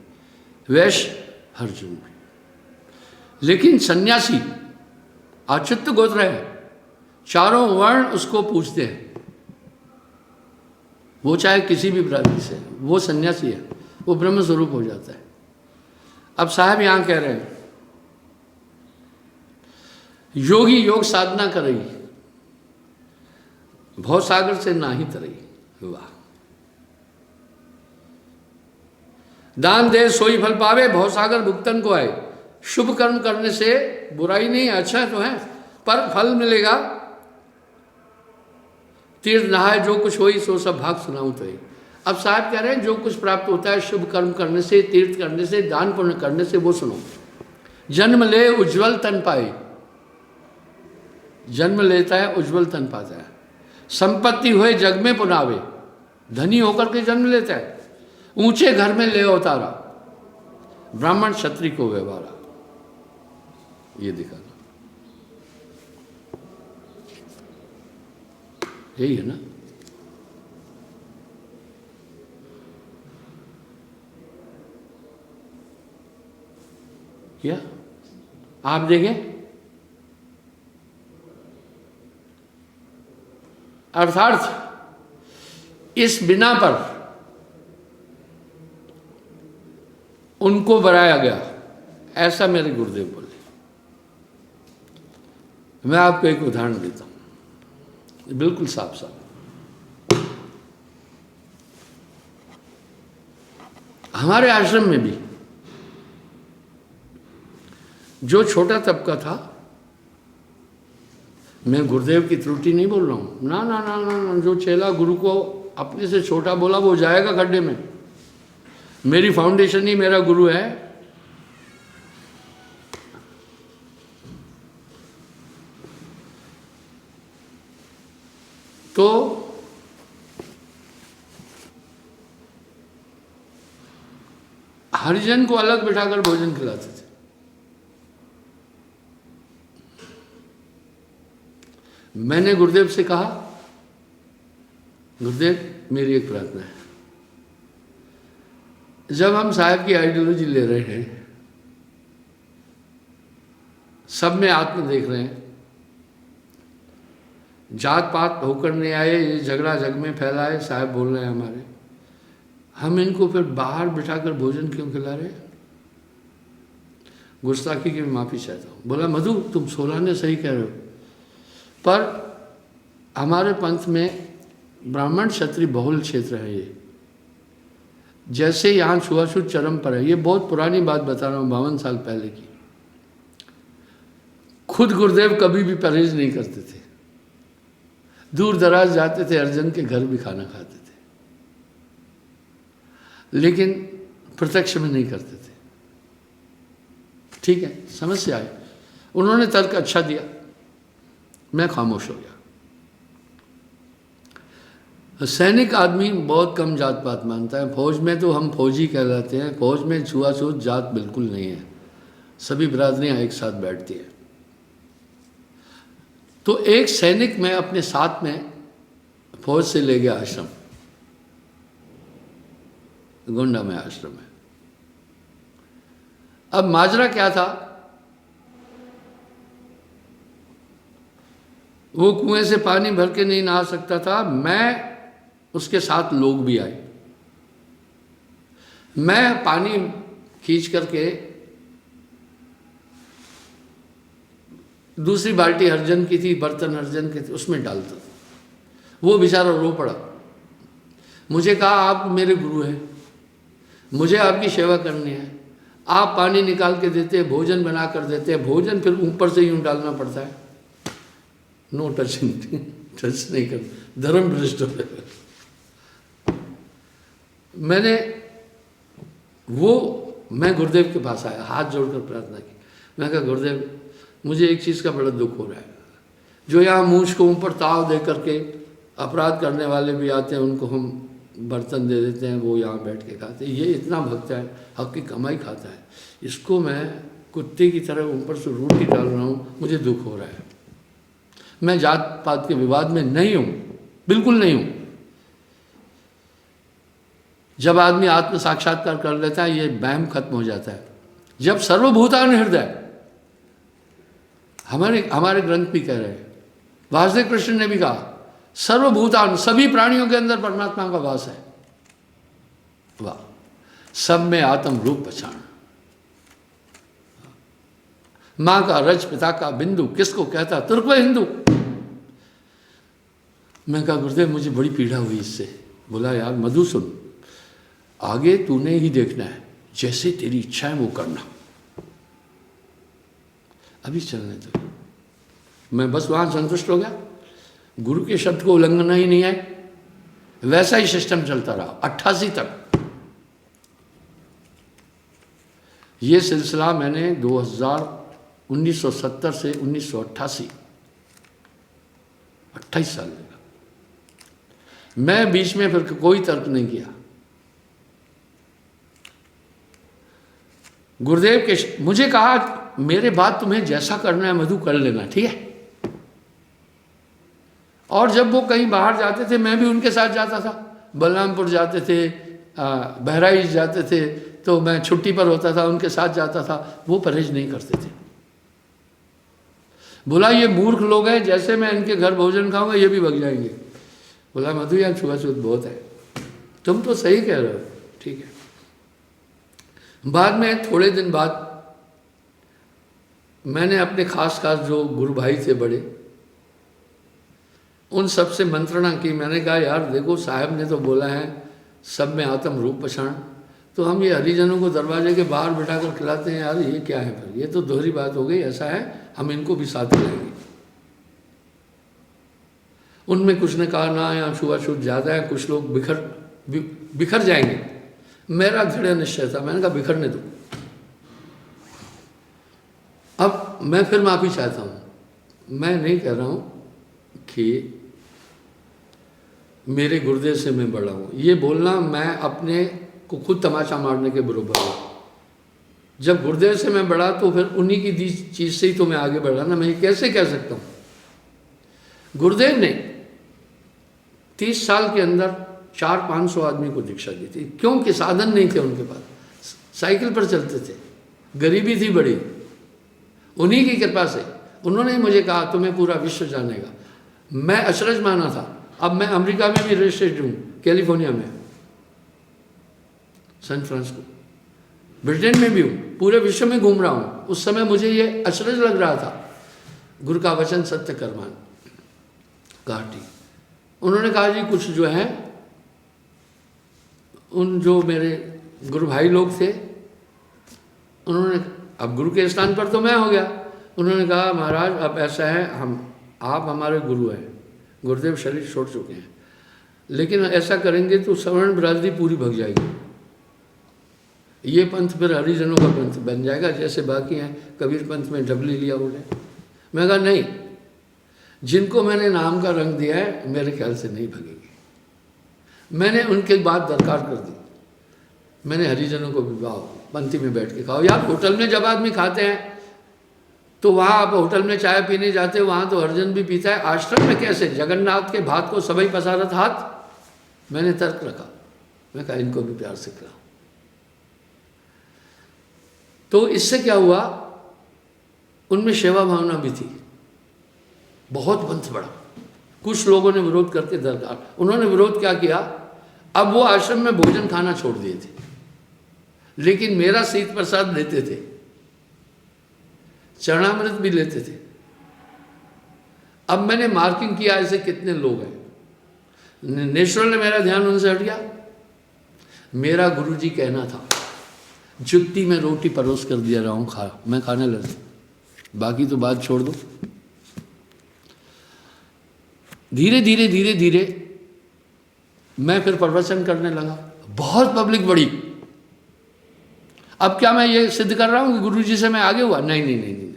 Speaker 1: वैश्य अर्जुन भी। लेकिन सन्यासी अच्युत गोत्र है, चारों वर्ण उसको पूजते हैं। वो चाहे किसी भी बिरादरी से, वो सन्यासी है, वो ब्रह्म स्वरूप हो जाता है। अब साहब यहां कह रहे हैं योगी योग साधना करेगी, भवसागर से ना ही तरेगी। वाह, दान दे सोई फल पावे, भवसागर भुगतन को आए। शुभ कर्म करने से बुराई नहीं, अच्छा तो है, पर फल मिलेगा। तीर्थ नहाए जो कुछ होई सो सब भाग सुनाऊं तो ही। अब साहब कह रहे हैं जो कुछ प्राप्त होता है शुभ कर्म करने से, तीर्थ करने से, दान पुण्य करने से, वो सुनो। जन्म ले उज्जवल तन पाए, जन्म लेता है उज्जवल तन पाता है। संपत्ति हुए जग में पुनावे, धनी होकर के जन्म लेता है। ऊंचे घर में ले अवतारा, ब्राह्मण क्षत्रिय को व्यवहारा। ये दिखाना, यही है ना। क्या आप देखें, अर्थात इस बिना पर उनको बनाया गया, ऐसा मेरे गुरुदेव बोले। मैं आपको एक उदाहरण देता हूं, बिल्कुल साफ साफ। हमारे आश्रम में भी जो छोटा तबका था, मैं गुरुदेव की त्रुटि नहीं बोल रहा हूं, ना ना ना ना ना, जो चेला गुरु को अपने से छोटा बोला वो जाएगा गड्ढे में। मेरी फाउंडेशन ही मेरा गुरु है। तो हरिजन को अलग बिठाकर भोजन खिलाते थे। मैंने गुरुदेव से कहा, गुरुदेव मेरी एक प्रार्थना है, जब हम साहब की आइडियोलॉजी ले रहे हैं, सब में आत्म देख रहे हैं, जात पात होकर नहीं आए, ये झगड़ा जग में फैला है, साहब बोल रहे हैं हमारे, हम इनको फिर बाहर बिठाकर भोजन क्यों खिला रहे हैं? गुस्ताखी की माफ़ी चाहता हूँ। बोला मधु तुम सोलाने सही कह रहे हो, पर हमारे पंथ में ब्राह्मण क्षत्रिय बहुल क्षेत्र है ये, जैसे यहाँ छुआछूत चरम पर है। ये बहुत पुरानी बात बता रहा हूँ, 52 साल पहले की। खुद गुरुदेव कभी भी परहेज नहीं करते थे, दूर दराज जाते थे, अर्जन के घर भी खाना खाते थे, लेकिन प्रत्यक्ष में नहीं करते थे। ठीक है, समस्या है। उन्होंने तर्क अच्छा दिया, मैं खामोश हो गया। सैनिक आदमी बहुत कम जात पात मानता है, फौज में तो हम फौजी कहलाते हैं, फौज में छुआछूत जात बिल्कुल नहीं है, सभी बिरादरियां एक साथ बैठती हैं। तो एक सैनिक मैं अपने साथ में फौज से ले गया आश्रम, गोंडा में आश्रम है। अब माजरा क्या था, वो कुएं से पानी भर के नहीं नहा सकता था, मैं उसके साथ लोग भी आए, मैं पानी खींच करके दूसरी बाल्टी हरजन की थी, बर्तन हरजन के थे, उसमें डालता था। वो बेचारा रो पड़ा, मुझे कहा आप मेरे गुरु हैं, मुझे आपकी सेवा करनी है, आप पानी निकाल के देते हैं, भोजन बना कर देते हैं, भोजन फिर ऊपर से यूं डालना पड़ता है, नो टचिंग, टच नहीं कर, धर्म भ्रष्ट हो गया। मैं गुरुदेव के पास आया, हाथ जोड़कर प्रार्थना की। मैं कहा गुरुदेव मुझे एक चीज़ का बड़ा दुख हो रहा है, जो यहाँ मूछ को ऊपर ताव दे करके अपराध करने वाले भी आते हैं, उनको हम बर्तन दे देते हैं, वो यहाँ बैठ के खाते हैं, ये इतना भक्त है, हक की कमाई खाता है, इसको मैं कुत्ते की तरह ऊपर से रोटी डाल रहा हूँ, मुझे दुख हो रहा है। मैं जात पात के विवाद में नहीं हूँ, बिल्कुल नहीं हूँ। जब आदमी आत्म साक्षात्कार कर लेता है, ये वहम खत्म हो जाता है। जब सर्वभूतान हृदय, हमारे ग्रंथ भी कह रहे हैं, वासुदेव कृष्ण ने भी कहा सर्वभूतान, सभी प्राणियों के अंदर परमात्मा का वास है। वाह, सब में आत्म रूप पहचान, मां का रज पिता का बिंदु, किसको कहता तुर्क हिंदू। मैं कहा गुरुदेव मुझे बड़ी पीड़ा हुई इससे। बोला यार मधु सुन, आगे तूने ही देखना है, जैसे तेरी इच्छा है वो करना, अभी चलने दो। मैं बस वहां संतुष्ट हो गया, गुरु के शब्द को उल्लंघन ही नहीं आए, वैसा ही सिस्टम चलता रहा 88 तक। ये सिलसिला मैंने 1970 से 1988, 28 साल लगा। मैं बीच में फिर कोई तर्क नहीं किया। गुरुदेव के मुझे कहा मेरे बाद तुम्हें जैसा करना है मधु कर लेना, ठीक है। और जब वो कहीं बाहर जाते थे मैं भी उनके साथ जाता था, बलरामपुर जाते थे, बहराइच जाते थे, तो मैं छुट्टी पर होता था, उनके साथ जाता था। वो परहेज नहीं करते थे। बोला ये मूर्ख लोग हैं, जैसे मैं इनके घर भोजन खाऊंगा ये भी भग जाएंगे। बोला मधु यार छुआछूत बहुत है, तुम तो सही कह रहे हो, ठीक है। बाद में थोड़े दिन बाद मैंने अपने खास जो गुरु भाई थे बड़े, उन सब से मंत्रणा की। मैंने कहा यार देखो साहब ने तो बोला है सब में आत्म रूप पहचान, तो हम ये हरिजनों को दरवाजे के बाहर बिठा कर खिलाते हैं, यार ये क्या है, फिर ये तो दोहरी बात हो गई। ऐसा है हम इनको भी साथ खिलाएंगे। उनमें कुछ ने कहा ना यहाँ छुआछूत ज़्यादा है, कुछ लोग बिखर जाएंगे। मेरा दृढ़ निश्चय था, मैंने कहा बिखरने दो। अब मैं फिर माफ़ी चाहता हूँ, मैं नहीं कह रहा हूँ कि मेरे गुरुदेव से मैं बड़ा हूँ, ये बोलना मैं अपने को खुद तमाचा मारने के बराबर हूँ। जब गुरुदेव से मैं बढ़ा तो फिर उन्हीं की दी चीज़ से ही तो मैं आगे बढ़ा ना, मैं कैसे कह सकता हूँ। गुरुदेव ने 30 साल के अंदर 400-500 आदमी को दीक्षा दी थी, क्योंकि साधन नहीं थे उनके पास, साइकिल पर चलते थे, गरीबी थी बड़ी। उन्हीं की कृपा से उन्होंने मुझे कहा तुम्हें पूरा विश्व जानेगा। मैं अचरज माना था। अब मैं अमेरिका में भी रजिस्ट्रेड हूँ, कैलिफोर्निया में, सैन फ्रांसिस्को, ब्रिटेन में भी हूँ, पूरे विश्व में घूम रहा हूँ। उस समय मुझे ये अचरज लग रहा था, गुरु का वचन सत्य कर्मान। कहा ठीक। उन्होंने कहा जी कुछ जो है, उन जो मेरे गुरु भाई लोग थे, उन्होंने, अब गुरु के स्थान पर तो मैं हो गया। उन्होंने कहा महाराज अब ऐसा है, आप हमारे गुरु हैं, गुरुदेव शरीर छोड़ चुके हैं, लेकिन ऐसा करेंगे तो सवर्ण बिरादरी पूरी भग जाएगी, ये पंथ फिर हरिजनों का पंथ बन जाएगा, जैसे बाकी हैं कबीर पंथ में डबली लिया उन्होंने। मैं कहा नहीं, जिनको मैंने नाम का रंग दिया है मेरे ख्याल से नहीं भगेगी। मैंने उनके बात दरकार कर दी। मैंने हरिजनों को विवाह पंक्ति में बैठ के कहा, यार होटल में जब आदमी खाते हैं तो वहाँ आप होटल में चाय पीने जाते हो, वहाँ तो हरिजन भी पीता है, आश्रम में कैसे? जगन्नाथ के भात को सबई पसारत हाथ। मैंने तर्क रखा, मैं कहा इनको भी प्यार से खिलाओ। तो इससे क्या हुआ, उनमें सेवा भावना भी थी, बहुत पंथ बढ़ा। कुछ लोगों ने विरोध करके दरकार, उन्होंने विरोध क्या किया, अब वो आश्रम में भोजन खाना छोड़ दिए थे, लेकिन मेरा शीत प्रसाद लेते थे, चरणामृत भी लेते थे। अब मैंने मार्किंग किया ऐसे कितने लोग हैं। नेचुरल ने मेरा ध्यान उनसे हट गया। मेरा गुरुजी कहना था, जुत्ती में रोटी परोस कर दिया रहा हूँ, मैं खाने लगा, बाकी तो बात छोड़ दो। धीरे धीरे धीरे धीरे मैं फिर प्रवचन करने लगा, बहुत पब्लिक बढ़ी। अब क्या मैं ये सिद्ध कर रहा हूं कि गुरुजी से मैं आगे हुआ? नहीं नहीं नहीं नहीं,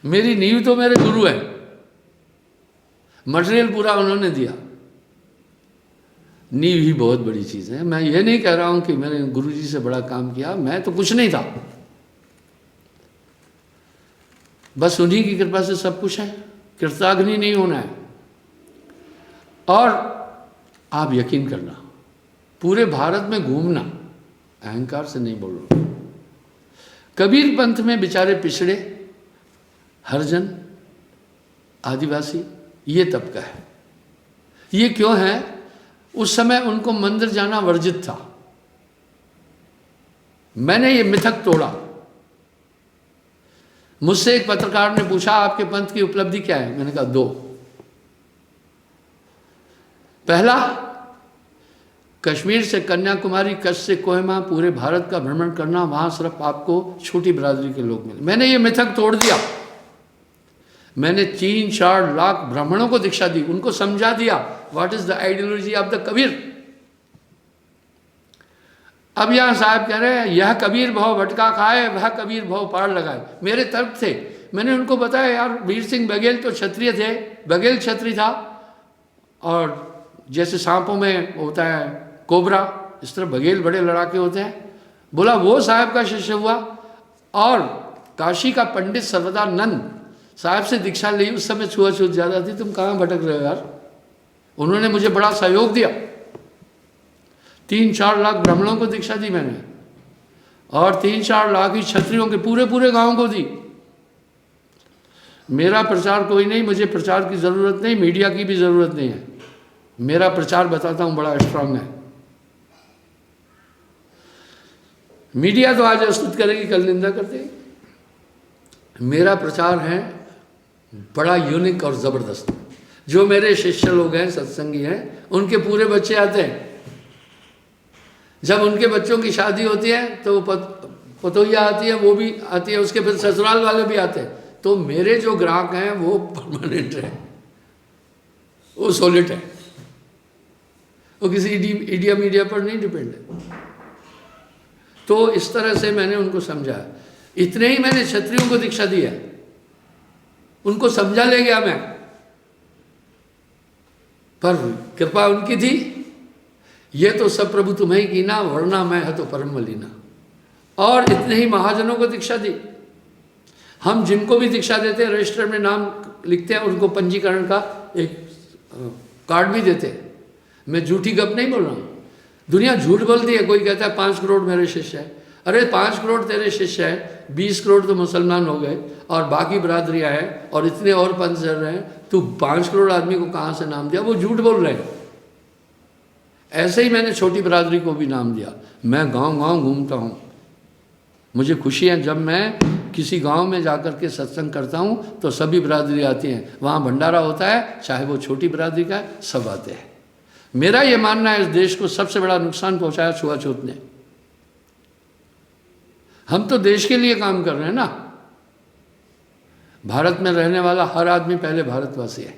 Speaker 1: मेरी नींव तो मेरे गुरु है, मटेरियल पूरा उन्होंने दिया, नींव ही बहुत बड़ी चीज है। मैं ये नहीं कह रहा हूं कि मैंने गुरुजी से बड़ा काम किया, मैं तो कुछ नहीं था, बस उन्हीं की कृपा से सब कुछ है। कृतज्ञ नहीं होना है। और आप यकीन करना, पूरे भारत में घूमना, अहंकार से नहीं बोल रहा, कबीर पंथ में बेचारे पिछड़े हरिजन आदिवासी ये तबका है। ये क्यों है? उस समय उनको मंदिर जाना वर्जित था। मैंने ये मिथक तोड़ा। मुझसे एक पत्रकार ने पूछा आपके पंथ की उपलब्धि क्या है? मैंने कहा दो। पहला, कश्मीर से कन्याकुमारी, कच्छ से कोहिमा, पूरे भारत का भ्रमण करना, वहां सिर्फ आपको छोटी बिरादरी के लोग मिले। मैंने ये मिथक तोड़ दिया। मैंने 3-4 लाख ब्राह्मणों को दीक्षा दी, उनको समझा दिया what is the ideology of the Kabir. अब यहां साहब कह रहे हैं यह कबीर भाव भटका खाए, वह कबीर भाव पार लगाए। मेरे तर्क थे, मैंने उनको बताया यार वीर सिंह बघेल तो क्षत्रिय थे, बघेल क्षत्रिय था, और जैसे सांपों में होता है कोबरा, इस तरह बघेल बड़े लड़ाके होते हैं। बोला वो साहब का शिष्य हुआ, और काशी का पंडित सर्वदानंद साहब से दीक्षा ली। उस समय छुआछूत ज़्यादा थी, तुम कहाँ भटक रहे हो यार। उन्होंने मुझे बड़ा सहयोग दिया, 3-4 लाख ब्राह्मणों को दीक्षा दी मैंने, और 3-4 लाख ही क्षत्रियों के पूरे पूरे गांव को दी। मेरा प्रचार कोई नहीं, मुझे प्रचार की ज़रूरत नहीं, मीडिया की भी ज़रूरत नहीं है। मेरा प्रचार बताता हूं बड़ा स्ट्रांग है। मीडिया तो आज स्तुति करेगी, कल निंदा कर देगी। मेरा प्रचार है बड़ा यूनिक और ज़बरदस्त। जो मेरे शिष्य लोग हैं, सत्संगी हैं, उनके पूरे बच्चे आते हैं। जब उनके बच्चों की शादी होती है तो पतोहिया आती है, वो भी आती है, उसके फिर ससुराल वाले भी आते हैं। तो मेरे जो ग्राहक हैं वो परमानेंट है, वो सॉलिड है, वो किसी मीडिया मीडिया पर नहीं डिपेंड है। तो इस तरह से मैंने उनको समझा। इतने ही मैंने क्षत्रियों को दीक्षा दी है, उनको समझा ले गया मैं, पर कृपा उनकी थी। ये तो सब प्रभु तुम्हें ही कीना, वरना मैं है तो परम मलीना। और इतने ही महाजनों को दीक्षा दी। हम जिनको भी दीक्षा देते हैं, रजिस्टर में नाम लिखते हैं, उनको पंजीकरण का एक कार्ड भी देते हैं। मैं झूठी गप नहीं बोल रहा हूँ, दुनिया झूठ बोलती है। कोई कहता है 5 करोड़ मेरे शिष्य है। अरे 5 करोड़ तेरे शिष्य है, 20 करोड़ तो मुसलमान हो गए, और बाकी बरादरियाँ हैं, और इतने और पंथ चल रहे हैं, तू 5 करोड़ आदमी को कहाँ से नाम दिया? वो झूठ बोल रहे हैं। ऐसे ही मैंने छोटी बिरादरी को भी नाम दिया। मैं गांव-गांव घूमता हूँ, मुझे खुशी है जब मैं किसी गांव में जाकर के सत्संग करता हूँ तो सभी बिरादरी आती हैं, वहाँ भंडारा होता है, चाहे वो छोटी बिरादरी का है, सब आते हैं। मेरा ये मानना है इस देश को सबसे बड़ा नुकसान पहुँचाया छुआछूत ने। हम तो देश के लिए काम कर रहे हैं ना। भारत में रहने वाला हर आदमी पहले भारतवासी है।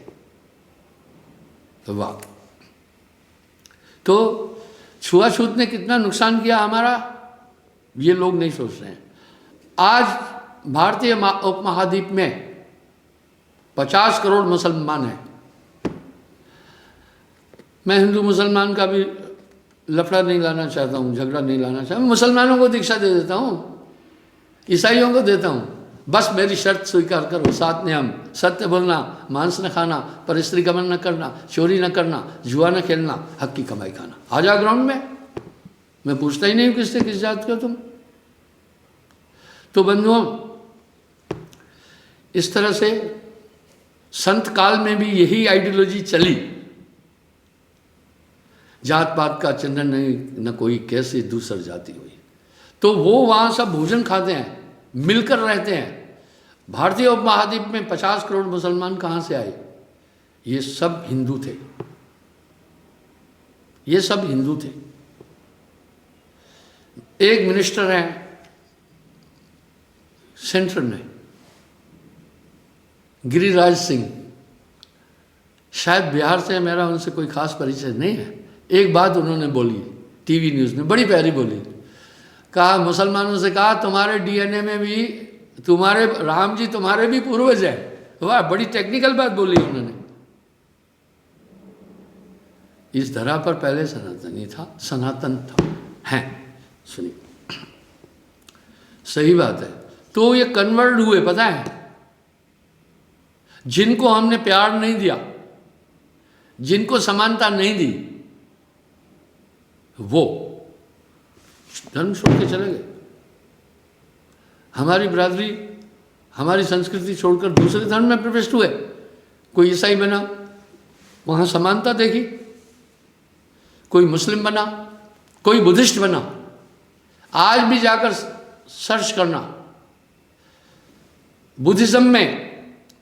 Speaker 1: तो वाह, तो छुआछूत ने कितना नुकसान किया हमारा, ये लोग नहीं सोच रहे हैं। आज भारतीय उपमहाद्वीप में 50 करोड़ मुसलमान हैं। मैं हिंदू मुसलमान का भी लफड़ा नहीं लाना चाहता हूँ, झगड़ा नहीं लाना चाहता हूँ। मुसलमानों को दीक्षा दे देता हूँ, ईसाइयों को देता हूँ, बस मेरी शर्त स्वीकार करो। 7 नियम: सत्य बोलना, मांस न खाना, परस्त्री गमन न करना, चोरी न करना, जुआ न खेलना, हक की कमाई खाना। आ जा ग्राउंड में, मैं पूछता ही नहीं हूँ किससे किस जात के हो तुम। तो बंधुओं, इस तरह से संत काल में भी यही आइडियोलॉजी चली। जात पात का चिन्ह नहीं, न कोई कैसे दूसर जाति हुई। तो वो वहाँ सब भोजन खाते हैं, मिलकर रहते हैं। भारतीय उपमहाद्वीप में 50 करोड़ मुसलमान कहाँ से आए? ये सब हिंदू थे, ये सब हिंदू थे। एक मिनिस्टर हैं सेंट्रल में, गिरिराज सिंह, शायद बिहार से, मेरा उनसे कोई खास परिचय नहीं है। एक बात उन्होंने बोली टीवी न्यूज़ में, बड़ी प्यारी बोली। कहा, मुसलमानों से कहा तुम्हारे डीएनए में भी, तुम्हारे राम जी तुम्हारे भी पूर्वज है। वाह, बड़ी टेक्निकल बात बोली उन्होंने। इस धरा पर पहले सनातनी था, सनातन था, है। सुनिए, सही बात है। तो ये कन्वर्ट हुए, पता है, जिनको हमने प्यार नहीं दिया, जिनको समानता नहीं दी, वो धर्म छोड़ के चले गए। हमारी बिरादरी, हमारी संस्कृति छोड़कर दूसरे धर्म में प्रविष्ट हुए। कोई ईसाई बना, वहाँ समानता देखी। कोई मुस्लिम बना, कोई बुद्धिस्ट बना। आज भी जाकर सर्च करना, बुद्धिज्म में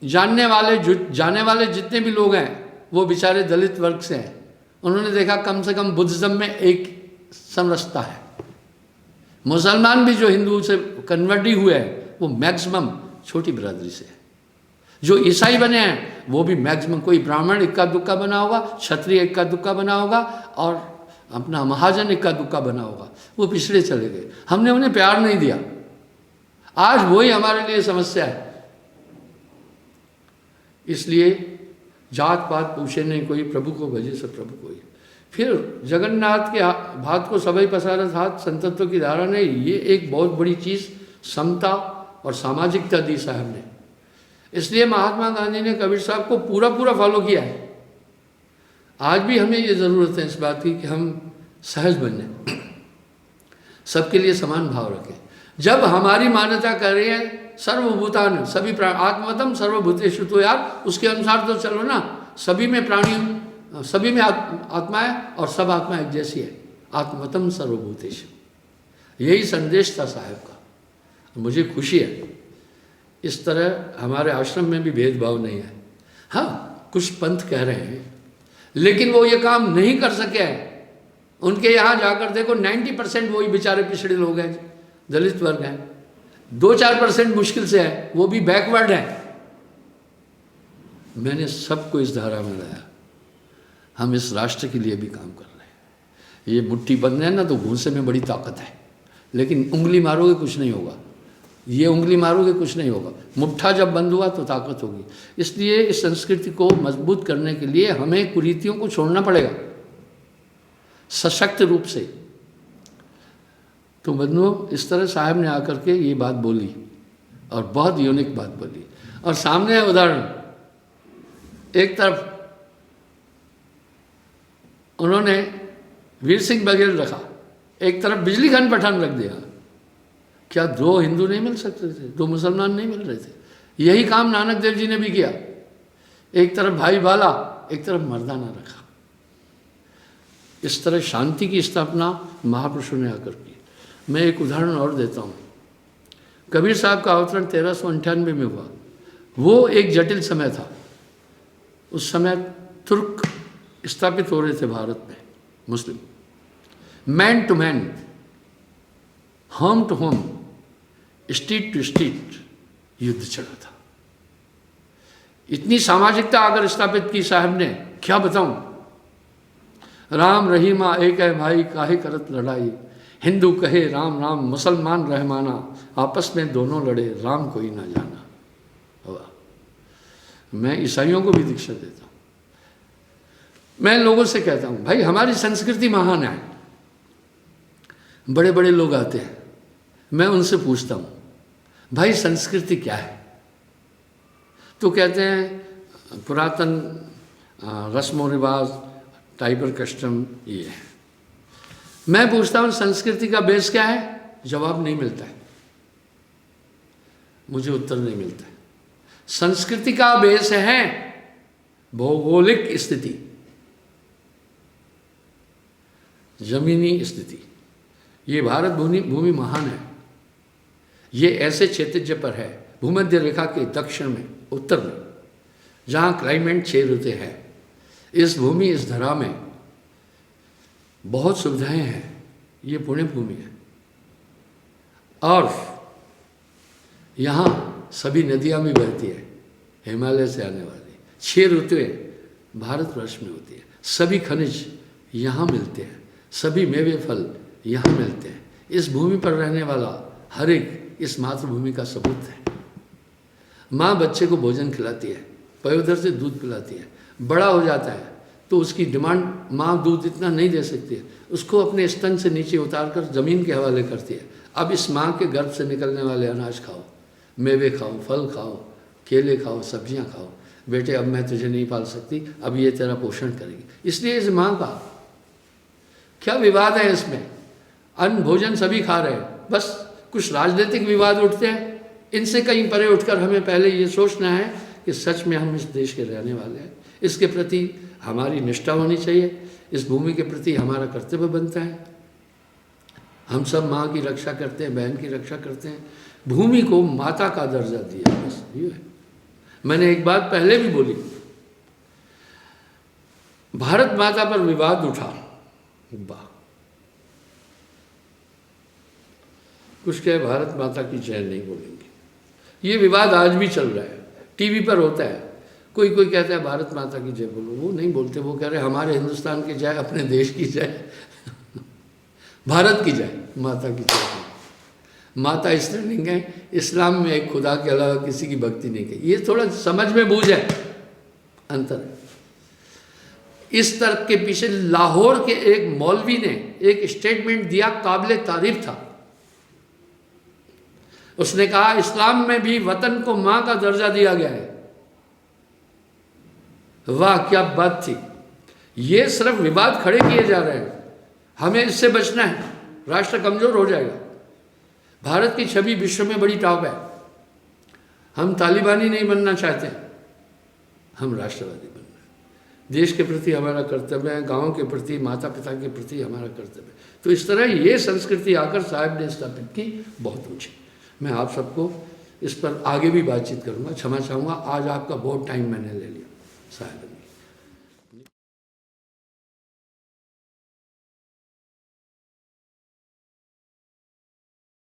Speaker 1: जाने वाले जितने भी लोग हैं वो बेचारे दलित वर्ग से हैं। उन्होंने देखा कम से कम बुद्धिज्म में एक समरसता है। मुसलमान भी जो हिंदू से कन्वर्ट हुए हैं वो मैक्सिमम छोटी बिरादरी से है। जो ईसाई बने हैं वो भी मैक्सिमम, कोई ब्राह्मण इक्का दुक्का बना होगा, क्षत्रिय इक्का दुक्का बना होगा, और अपना महाजन इक्का दुक्का बना होगा। वो पिछड़े चले गए, हमने उन्हें प्यार नहीं दिया। आज वही हमारे लिए समस्या है। इसलिए जात पात पूछे नहीं कोई, प्रभु को भजे सब प्रभु को ही। फिर जगन्नाथ के भात को सबई पसारत हाथ, संतत्व की धारा ने ये एक बहुत बड़ी चीज़ समता और सामाजिकता दी साहब ने। इसलिए महात्मा गांधी ने कबीर साहब को पूरा पूरा फॉलो किया है। आज भी हमें ये ज़रूरत है इस बात की कि हम सहज बने, सबके लिए समान भाव रखें। जब हमारी मान्यता कर रही है सर्वभूतान सभी प्राण आत्मतम सर्वभूतेषु, तो यार उसके अनुसार तो चलो ना। सभी में प्राणी, सभी में आत्मा है और सब आत्मा एक जैसी है। आत्मतम सर्वभूतेषु, यही संदेश था साहब का। मुझे खुशी है इस तरह हमारे आश्रम में भी भेदभाव नहीं है। हाँ, कुछ पंथ कह रहे हैं लेकिन वो ये काम नहीं कर सके हैं। उनके यहाँ जाकर देखो 90% वही बेचारे पिछड़े लोग हैं, दलित वर्ग हैं। 2-4% मुश्किल से है, वो भी बैकवर्ड है। मैंने सबको इस धारा में लाया। हम इस राष्ट्र के लिए भी काम कर रहे हैं। ये मुट्ठी बंद है ना, तो घूंसे में बड़ी ताकत है, लेकिन उंगली मारोगे कुछ नहीं होगा। ये उंगली मारोगे कुछ नहीं होगा। मुट्ठा जब बंद हुआ तो ताकत होगी। इसलिए इस संस्कृति को मजबूत करने के लिए हमें कुरीतियों को छोड़ना पड़ेगा सशक्त रूप से। तो बंधुओं, इस तरह साहब ने आकर के ये बात बोली और बहुत यूनिक बात बोली। और सामने है उदाहरण, एक तरफ उन्होंने वीर सिंह बघेल रखा, एक तरफ बिजली खान पठान रख दिया। क्या दो हिंदू नहीं मिल सकते थे? दो मुसलमान नहीं मिल रहे थे? यही काम नानक देव जी ने भी किया। एक तरफ भाई वाला, एक तरफ मर्दाना रखा। इस तरह शांति की स्थापना महापुरुषों ने आकर की। मैं एक उदाहरण और देता हूँ। कबीर साहब का अवतरण 1398 में हुआ। वो एक जटिल समय था। उस समय तुर्क स्थापित हो रहे थे भारत में, Muslim. Man to man, home to home, street to street युद्ध चला था। इतनी सामाजिकता अगर स्थापित की साहब ने, क्या बताऊं। राम रहीमा एक है भाई, काहे करत लड़ाई। हिंदू कहे राम राम, मुसलमान रहमाना, आपस में दोनों लड़े, राम कोई ना जाना। मैं ईसाइयों को भी दीक्षा देता हूं। मैं लोगों से कहता हूं, भाई हमारी संस्कृति महान है। बड़े बड़े लोग आते हैं, मैं उनसे पूछता हूं, भाई संस्कृति क्या है? तो कहते हैं पुरातन रस्म रिवाज, टाइबर कस्टम, ये है। मैं पूछता हूं संस्कृति का बेस क्या है? जवाब नहीं मिलता है, मुझे उत्तर नहीं मिलता है। संस्कृति का बेस है भौगोलिक स्थिति, जमीनी स्थिति। ये भारत भूमि महान है। ये ऐसे क्षेत्रज पर है, भूमध्य रेखा के दक्षिण में, उत्तर में, जहाँ क्लाइमेट 6 ऋतु है। इस भूमि, इस धरा में बहुत सुविधाएं हैं। ये पुण्य भूमि है और यहाँ सभी नदियाँ भी बहती है, हिमालय से आने वाली। 6 ऋतुएं भारतवर्ष में होती है। सभी खनिज यहाँ मिलते हैं, सभी मेवे फल यहाँ मिलते हैं। इस भूमि पर रहने वाला हर एक इस मातृभूमि का सपूत है। माँ बच्चे को भोजन खिलाती है, पयोधर से दूध पिलाती है। बड़ा हो जाता है तो उसकी डिमांड, माँ दूध इतना नहीं दे सकती है, उसको अपने स्तन से नीचे उतारकर ज़मीन के हवाले करती है। अब इस माँ के गर्भ से निकलने वाले अनाज खाओ, मेवे खाओ, फल खाओ, केले खाओ, सब्जियाँ खाओ। बेटे अब मैं तुझे नहीं पाल सकती, अब ये तेरा पोषण करेगी। इसलिए इस माँ का क्या विवाद है इसमें? अन्न भोजन सभी खा रहे हैं, बस कुछ राजनीतिक विवाद उठते हैं। इनसे कहीं परे उठकर हमें पहले ये सोचना है कि सच में हम इस देश के रहने वाले हैं। इसके प्रति हमारी निष्ठा होनी चाहिए, इस भूमि के प्रति हमारा कर्तव्य बनता है। हम सब माँ की रक्षा करते हैं, बहन की रक्षा करते हैं। भूमि को माता का दर्जा दिया, बस ये है। मैंने एक बात पहले भी बोली, भारत माता पर विवाद उठा, वाह, कुछ कहे भारत माता की जय नहीं बोलेंगे। ये विवाद आज भी चल रहा है, टीवी पर होता है। कोई कोई कहता है भारत माता की जय बोलो, वो नहीं बोलते, वो कह रहे हमारे हिंदुस्तान की जय, अपने देश की जय, भारत की जय, माता की जय। माता स्त्रीलिंग है, इस्लाम में एक खुदा के अलावा किसी की भक्ति नहीं की। ये थोड़ा समझ में बूझ है, अंतर है। इस तर्क के पीछे लाहौर के एक मौलवी ने एक स्टेटमेंट दिया, काबिले तारीफ था। उसने कहा इस्लाम में भी वतन को मां का दर्जा दिया गया है। वाह क्या बात थी। ये सिर्फ विवाद खड़े किए जा रहे हैं, हमें इससे बचना है, राष्ट्र कमजोर हो जाएगा। भारत की छवि विश्व में बड़ी टॉप है। हम तालिबानी नहीं बनना चाहते, हम राष्ट्रवादी बनना है। देश के प्रति हमारा कर्तव्य है, गाँव के प्रति, माता पिता के प्रति हमारा कर्तव्य है। तो इस तरह ये संस्कृति आकर साहब ने स्थापित की, बहुत ऊँची। मैं आप सबको इस पर आगे भी बातचीत करूंगा, क्षमा चाहूँगा। आज आपका बहुत टाइम मैंने ले लिया साहब।